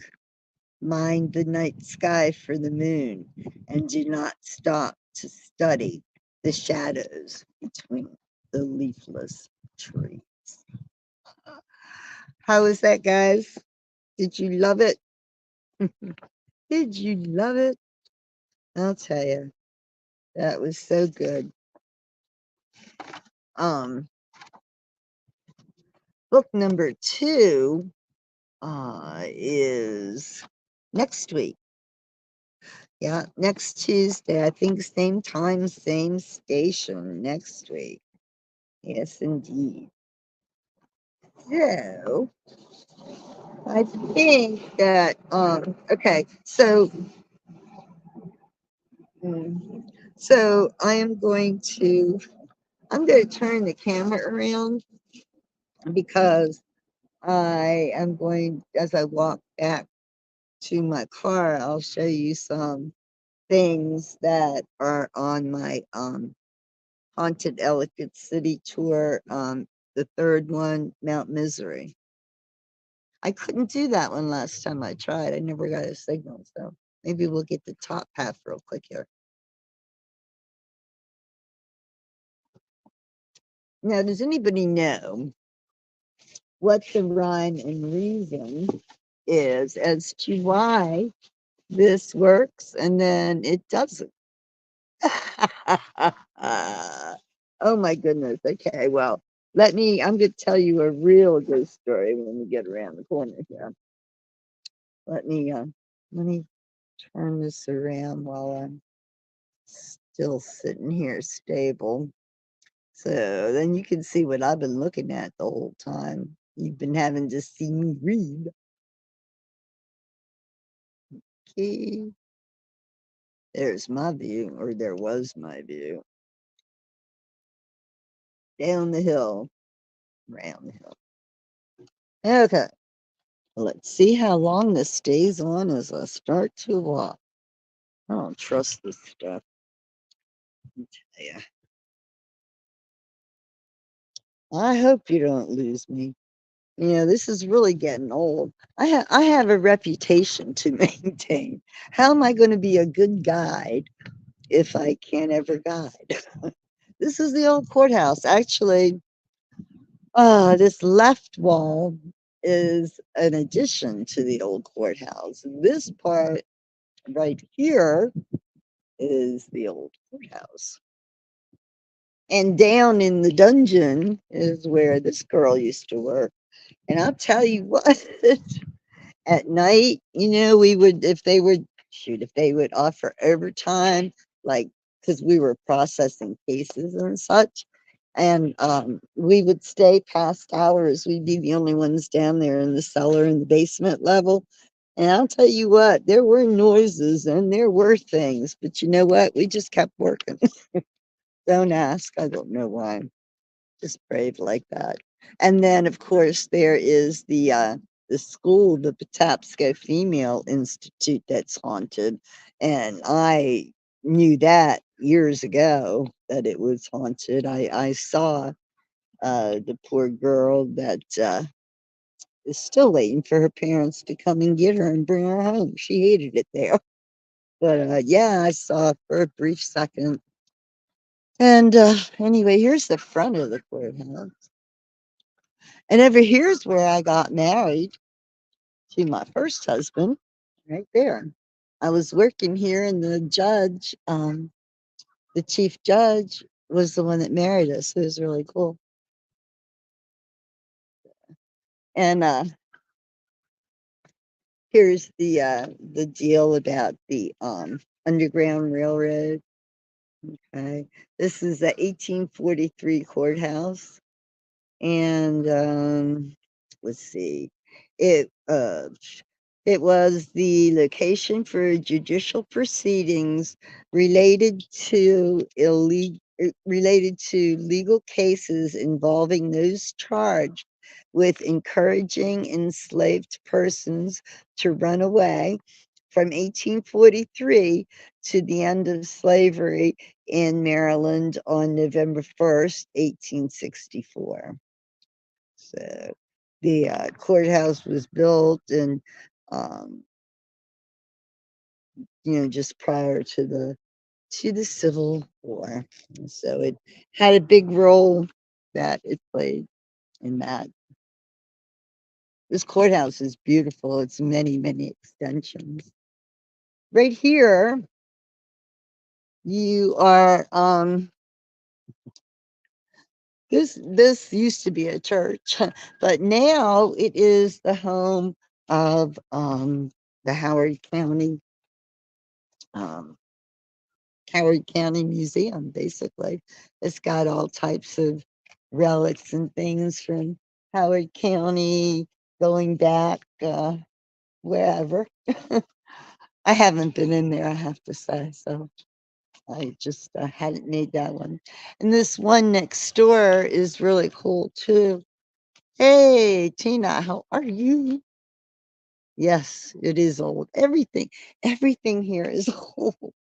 Mind the night sky for the moon, and do not stop to study the shadows between the leafless trees. How was that, guys? Did you love it? Did you love it? I'll tell you, that was so good. Um, Book number 2 is next week. Yeah, next Tuesday. I think same time, same station next week. Yes, indeed. So I think that okay, mm, so I'm going to turn the camera around because I am going as I walk back to my car, I'll show you some things that are on my haunted Ellicott City tour, the third one, Mount Misery. I couldn't do that one last time I tried. I never got a signal, so maybe we'll get the top half real quick here. Now, does anybody know what the rhyme and reason is as to why this works and then it doesn't? Oh my goodness. Okay, well, I'm going to tell you a real ghost story when we get around the corner here. Let me, uh, let me turn this around while I'm still sitting here stable. So then you can see what I've been looking at the whole time. You've been having to see me read. Okay. There's my view, or there was my view. Down the hill, round the hill. Okay. Let's see how long this stays on as I start to walk. I don't trust this stuff. Yeah. I hope you don't lose me. You know, this is really getting old. I have a reputation to maintain. How am I going to be a good guide if I can't ever guide? This is the old courthouse. Actually, this left wall is an addition to the old courthouse. This part right here is the old courthouse. And down in the dungeon is where this girl used to work. And I'll tell you what, at night, you know, we would, if they would offer overtime, like, because we were processing cases and such, and we would stay past hours. We'd be the only ones down there in the cellar and the basement level. And I'll tell you what, there were noises and there were things, but you know what? We just kept working. Don't ask. I don't know why. Just brave like that. And then, of course, there is the school, the Patapsco Female Institute, that's haunted, and I knew that years ago that it was haunted. I saw the poor girl that is still waiting for her parents to come and get her and bring her home. She hated it there, but yeah, I saw it for a brief second. And anyway, here's the front of the courthouse. And over here's where I got married to my first husband, right there. I was working here, and the chief judge, was the one that married us. It was really cool. And here's the deal about the Underground Railroad. Okay, this is the 1843 courthouse, and let's see, it it was the location for judicial proceedings related to legal cases involving those charged with encouraging enslaved persons to run away from 1843 to the end of slavery in Maryland on November 1st, 1864. So the courthouse was built, and um, just prior to the Civil War. So it had a big role that it played in that. This courthouse is beautiful. It's many, many extensions. Right here, you are this used to be a church, but now it is the home of the um, Howard County Museum. Basically, it's got all types of relics and things from Howard County going back wherever. I haven't been in there, I have to say, so I just hadn't made that one. And this one next door is really cool too. Hey, Tina, how are you? Yes, it is old. Everything here is old.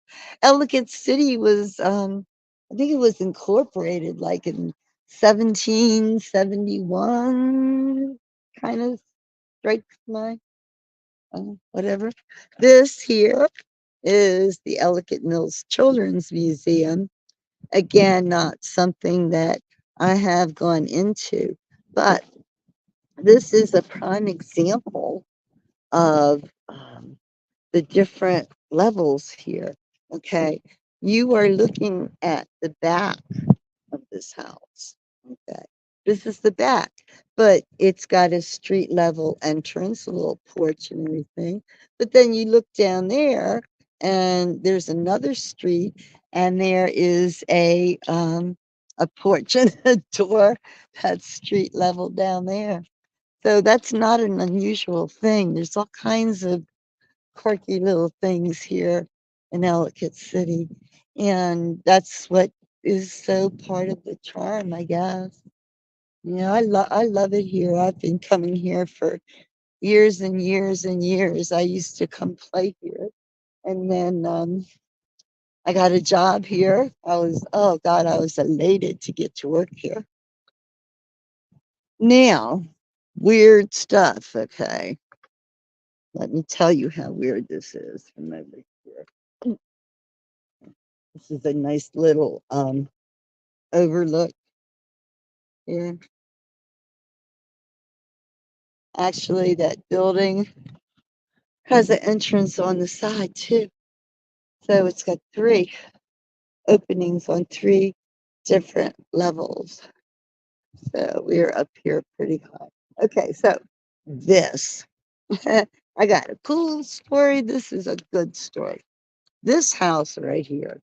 Ellicott City was, I think it was incorporated like in 1771, kind of strikes my, whatever. This here is the Ellicott Mills Children's Museum. Again, not something that I have gone into, but this is a prime example of the different levels here. Okay, you are looking at the back of this house. Okay, this is the back, but it's got a street level entrance, a little porch and everything. But then you look down there, and there's another street, and there is a porch and a door that's street level down there. So that's not an unusual thing. There's all kinds of quirky little things here in Ellicott City. And that's what is so part of the charm, I guess. I love it here. I've been coming here for years and years and years. I used to come play here. And then I got a job here. Oh God, I was elated to get to work here. Now, weird stuff, okay? Let me tell you how weird this is from over here. This is a nice little overlook here. Actually, that building has an entrance on the side too. So it's got three openings on three different levels. So we're up here pretty high. Okay, so this. I got a cool story. This is a good story. This house right here.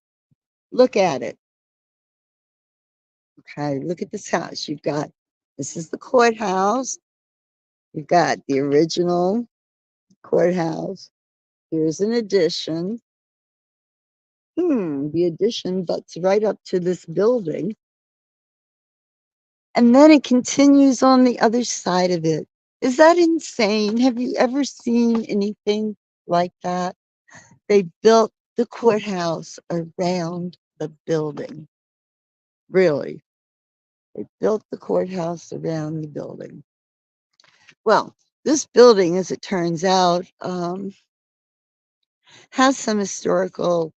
Look at it. Okay, look at this house. This is the courthouse. You've got the original courthouse. Here's an addition. The addition butts right up to this building. And then it continues on the other side of it. Is that insane? Have you ever seen anything like that? They built the courthouse around the building. Really. They built the courthouse around the building. Well, this building, as it turns out, has some historical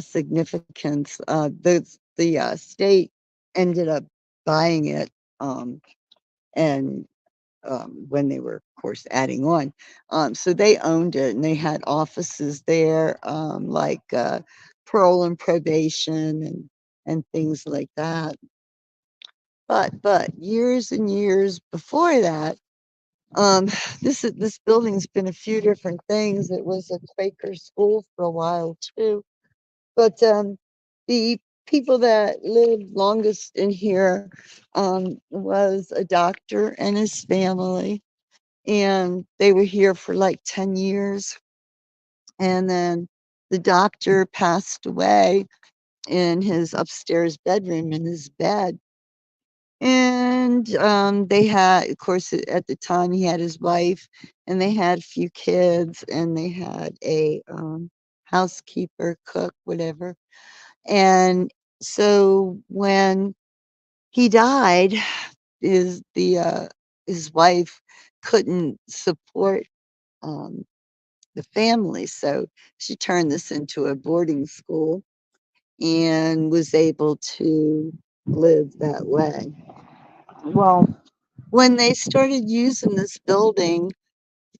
significance. the state ended up buying it, and when they were, of course, adding on. So they owned it and they had offices there, like parole and probation and things like that. But years and years before that, um, this building's been a few different things. It was a Quaker school for a while too. But the people that lived longest in here was a doctor and his family, and they were here for like 10 years. And then the doctor passed away in his upstairs bedroom in his bed. And they had, of course, at the time he had his wife, and they had a few kids, and they had a housekeeper, cook, whatever. And so when he died, his the his wife couldn't support um, the family, so she turned this into a boarding school and was able to live that way. Well, when they started using this building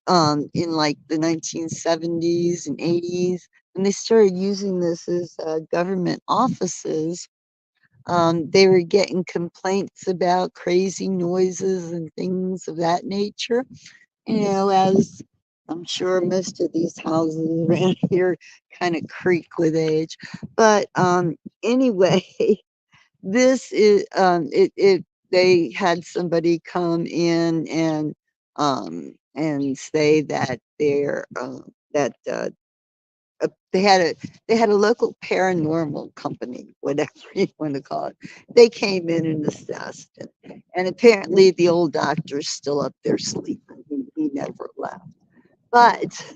in like the 1970s and 80s, when they started using this as government offices, they were getting complaints about crazy noises and things of that nature. You know, as I'm sure most of these houses around here kind of creak with age. But anyway, this is it they had somebody come in and say that they had a local paranormal company, whatever you want to call it. They came in and assessed it, and apparently the old doctor's still up there sleeping. He never left. But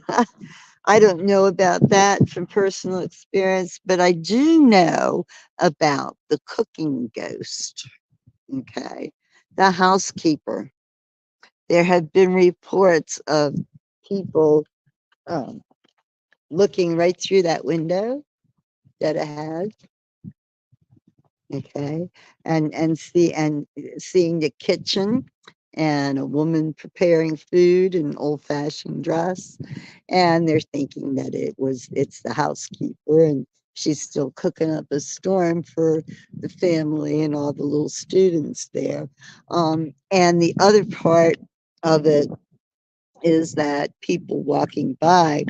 I don't know about that from personal experience, but I do know about the cooking ghost. Okay. The housekeeper. There have been reports of people um, looking right through that window that it had. Okay. And seeing the kitchen and a woman preparing food in old fashioned dress, and they're thinking that it's the housekeeper, and she's still cooking up a storm for the family and all the little students there. And the other part of it is that people walking by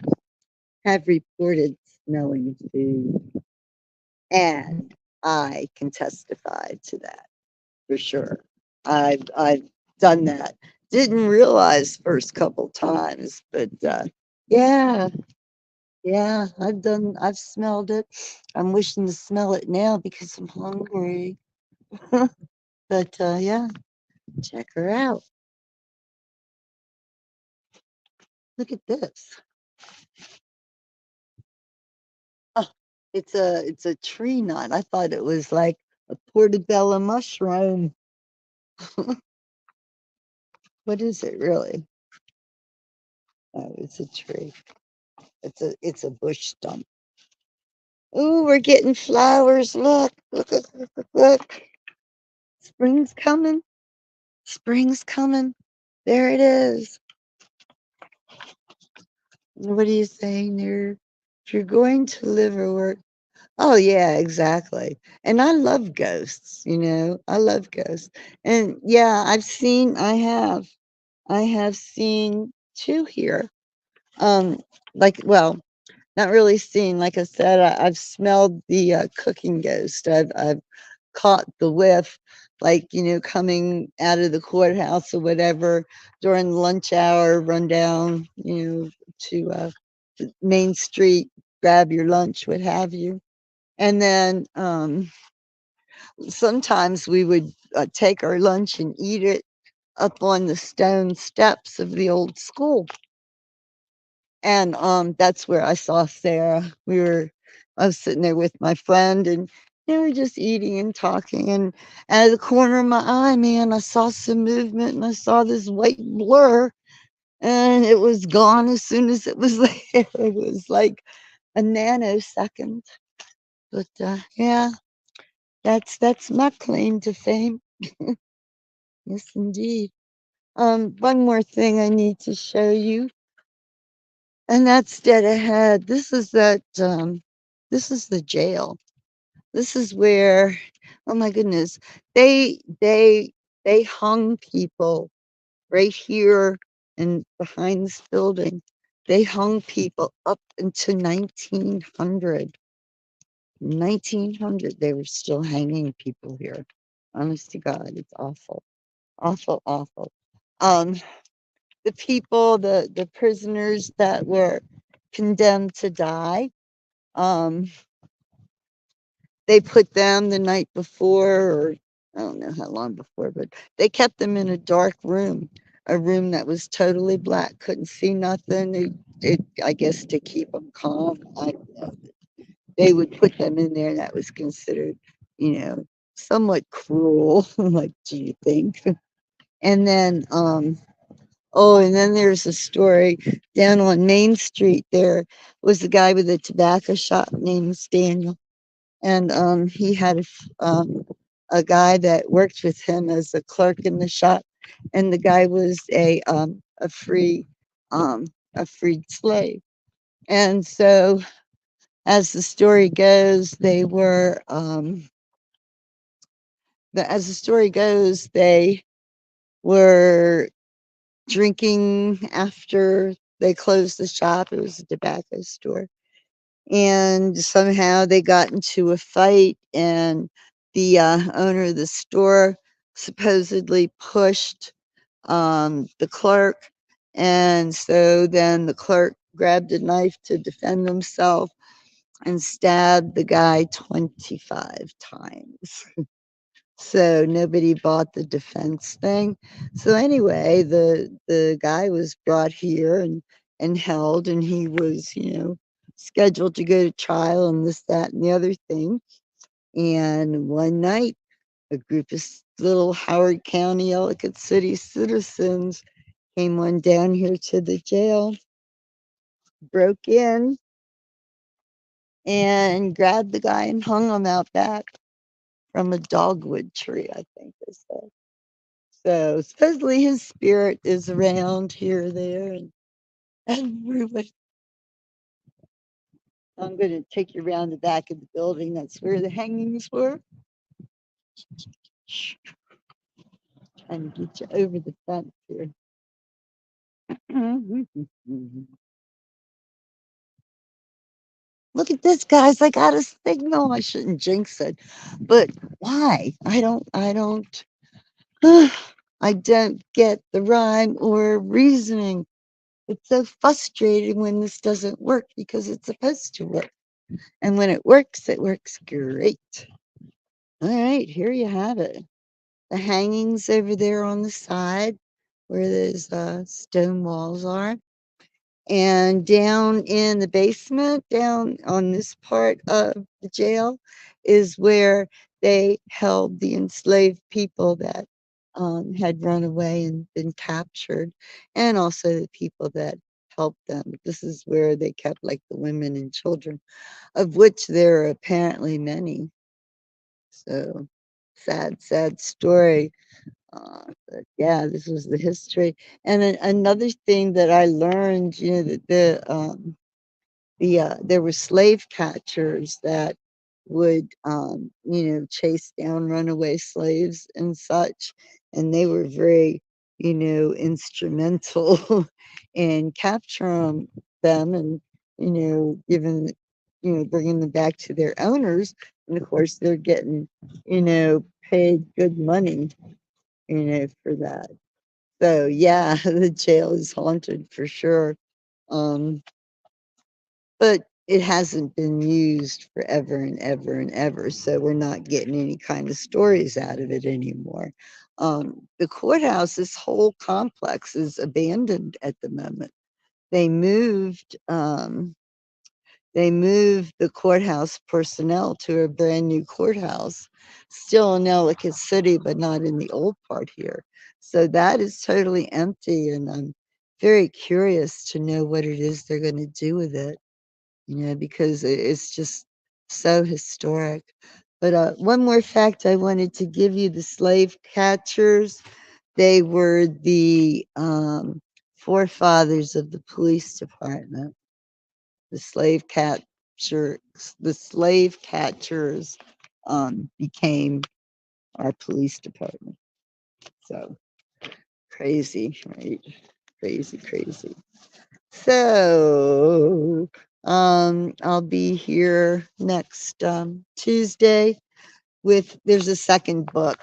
have reported smelling food, and I can testify to that for sure. I've done that. Didn't realize first couple times, but yeah, yeah, I've smelled it. I'm wishing to smell it now because I'm hungry. But yeah, check her out. Look at this. Oh, it's a tree nut. I thought it was like a portobello mushroom. What is it really? Oh, it's a tree. It's a bush stump. Oh, we're getting flowers. Look, look, look, look, look, look. Spring's coming. Spring's coming. There it is. What are you saying there? If you're going to live or work. Oh, yeah, exactly. And I love ghosts, I love ghosts. And yeah, I have seen two here. Um, well, not really seen. Like I said, I've smelled the cooking ghost. I've caught the whiff, like, coming out of the courthouse or whatever during lunch hour, run down, to Main Street, grab your lunch, what have you. And then sometimes we would take our lunch and eat it up on the stone steps of the old school. And that's where I saw Sarah. I was sitting there with my friend, and they were just eating and talking. And out of the corner of my eye, man, I saw some movement, and I saw this white blur, and it was gone as soon as it was there. It was like a nanosecond. But yeah, That's my claim to fame. Yes, indeed. One more thing I need to show you, and that's dead ahead. This is the jail. This is where, oh my goodness, they they they hung people right here and behind this building. They hung people up until 1900. 1900, they were still hanging people here. Honest to God, it's awful, awful, awful. Um, the people, the prisoners that were condemned to die, um, they put them the night before, or I don't know how long before, but they kept them in a dark room, a room that was totally black, couldn't see nothing. I guess to keep them calm. I don't know. They would put them in there, and that was considered, you know, somewhat cruel. Like, do you think? And then, oh, and then there's a story down on Main Street. There was a guy with a tobacco shop named Daniel, and he had a guy that worked with him as a clerk in the shop, and the guy was a free um, a freed slave. And so, as the story goes, as the story goes, they were drinking after they closed the shop. It was a tobacco store, and somehow they got into a fight, and the owner of the store supposedly pushed the clerk, and so then the clerk grabbed a knife to defend himself and stabbed the guy 25 times. So nobody bought the defense thing. So anyway, the guy was brought here and held, and he was, scheduled to go to trial and this, that, and the other thing. And one night, a group of little Howard County, Ellicott City citizens came on down here to the jail, broke in, and grabbed the guy and hung him out back from a dogwood tree, I think they said. So supposedly his spirit is around here, there, and everywhere. I'm going to take you around the back of the building. That's where the hangings were. Trying to get you over the fence here. Look at this, guys. I got a signal. I shouldn't jinx it. But why? I don't get the rhyme or reasoning. It's so frustrating when this doesn't work because it's supposed to work. And when it works great. All right, here you have it. The hangings over there on the side where those stone walls are. And down in the basement, down on this part of the jail, is where they held the enslaved people that had run away and been captured, and also the people that helped them. This is where they kept like the women and children, of which there are apparently many. So sad, sad story. But yeah, this was the history. And then another thing that I learned, that there were slave catchers that would, chase down runaway slaves and such, and they were very, instrumental in capturing them and, giving, bringing them back to their owners. And of course, they're getting, paid good money, for that. So yeah, the jail is haunted for sure. Um, but it hasn't been used forever and ever and ever, so we're not getting any kind of stories out of it anymore. The courthouse, this whole complex is abandoned at the moment. They moved they moved the courthouse personnel to a brand new courthouse, still in Ellicott City, but not in the old part here. So that is totally empty, and I'm very curious to know what it is they're going to do with it, because it's just so historic. But one more fact I wanted to give you: the slave catchers, they were the forefathers of the police department. The slave catcher, the slave catchers became our police department. So crazy, right? Crazy, crazy. So I'll be here next Tuesday with there's a second book,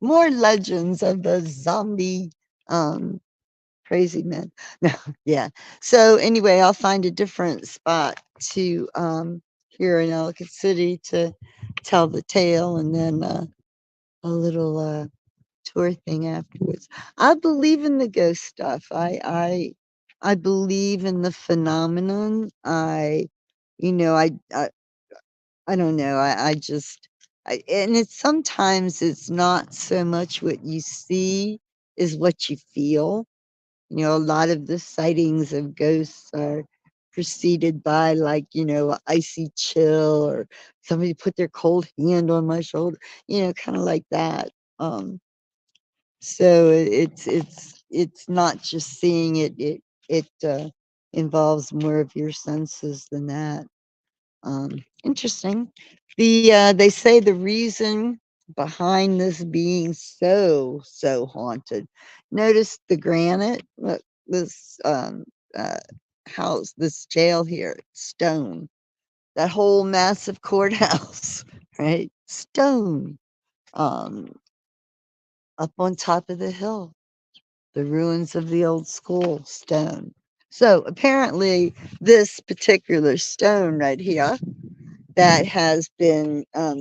more legends of the zombie um crazy men. No, yeah. So anyway, I'll find a different spot to here in Ellicott City to tell the tale, and then a little tour thing afterwards. I believe in the ghost stuff. I believe in the phenomenon. You know, I don't know. I just, and it's sometimes it's not so much what you see is what you feel. You know, a lot of the sightings of ghosts are preceded by, like, you know, a icy chill, or somebody put their cold hand on my shoulder, you know, kind of like that. Um, so it's not just seeing it. It involves more of your senses than that. Interesting. They say the reason behind this being so haunted. Notice the granite. Look, this uh, house, this jail here, stone. That whole massive courthouse, right? Stone. Um, up on top of the hill, the ruins of the old school, stone. So apparently, this particular stone right here that has been uh,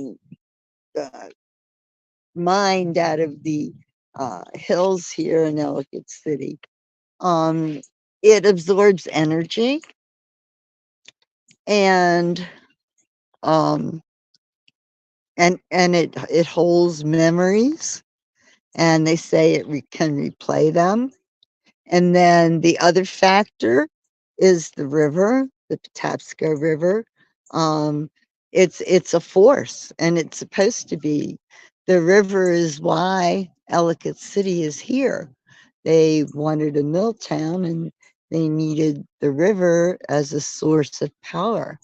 mined out of the hills here in Ellicott City. Um, it absorbs energy, and um, it holds memories, and they say can replay them. And then the other factor is the river, the Patapsco River. Um, it's a force, and it's supposed to be. The river is why Ellicott City is here. They wanted a mill town, and they needed the river as a source of power.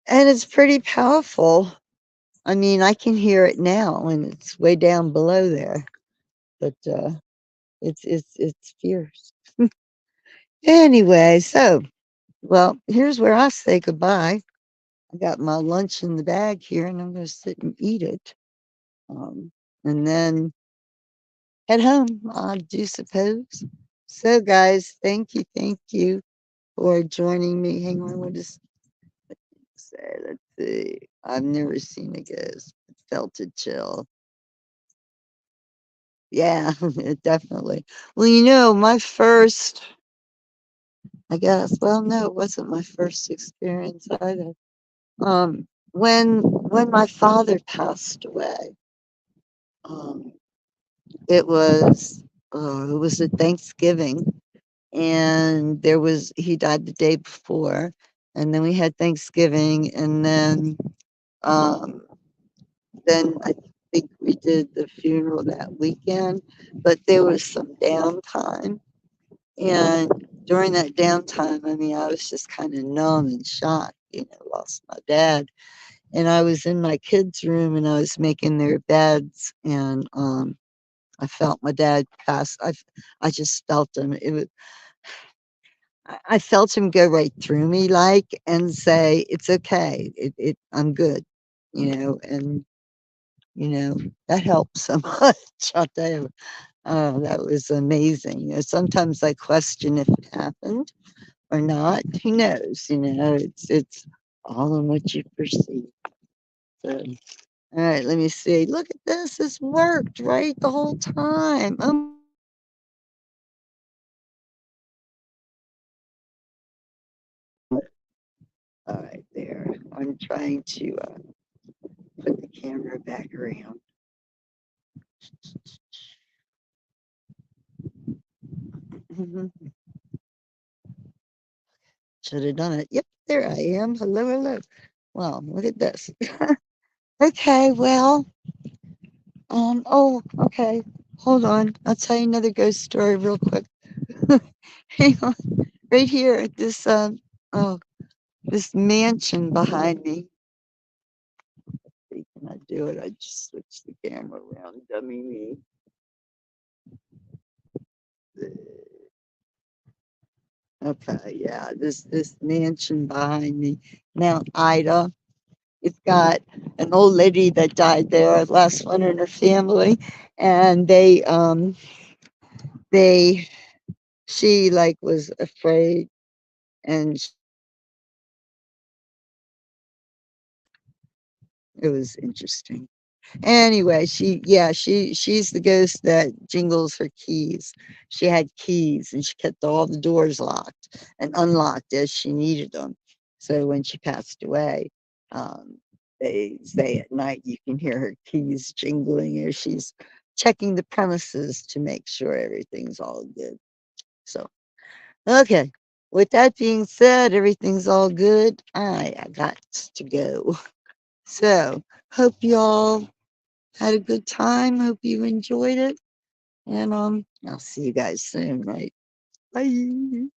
And it's pretty powerful. I mean, I can hear it now, and it's way down below there, but it's fierce. Anyway, so, well, here's where I say goodbye. I got my lunch in the bag here, and I'm going to sit and eat it. Um, and then head home, I do suppose. So, guys, thank you for joining me. Hang on, what is say? Let's see. I've never seen a ghost. Felt a chill. Yeah, definitely. Well, you know, my first, I guess, well, no, it wasn't my first experience either. When my father passed away, um, it was it was at Thanksgiving, and he died the day before, and then we had Thanksgiving, and um, then I think we did the funeral that weekend, but there was some downtime, and during that downtime, I mean, I was just kind of numb and shocked. You know, lost my dad, and I was in my kids' room, and I was making their beds, and I felt my dad pass. I just felt him. I felt him go right through me, like, and say, "It's okay. I'm good," you know, and you know that helped so much. I'll tell you. Oh, that was amazing. You know, sometimes I question if it happened or not. Who knows? You know, it's all in what you perceive. So, all right, let me see. Look at this. This worked, right, the whole time. Oh my goodness. All right, there. I'm trying to put the camera back around. Should have done it. Yep, there I am. Hello, hello. Well, look at this. Okay, well, oh, okay. Hold on. I'll tell you another ghost story real quick. Hang on. Right here, oh, this mansion behind me. Can I do it? I just switched the camera around. Dummy me. Okay, yeah, this mansion behind me, Mount Ida. It's got an old lady that died there last winter in her family, and they she like was afraid, and it was interesting. Anyway, she's the ghost that jingles her keys. She had keys and she kept all the doors locked and unlocked as she needed them. So when she passed away, um, they say at night you can hear her keys jingling as she's checking the premises to make sure everything's all good. So, okay. With that being said, everything's all good. I got to go. So, hope y'all had a good time. Hope you enjoyed it. And I'll see you guys soon, right? Bye.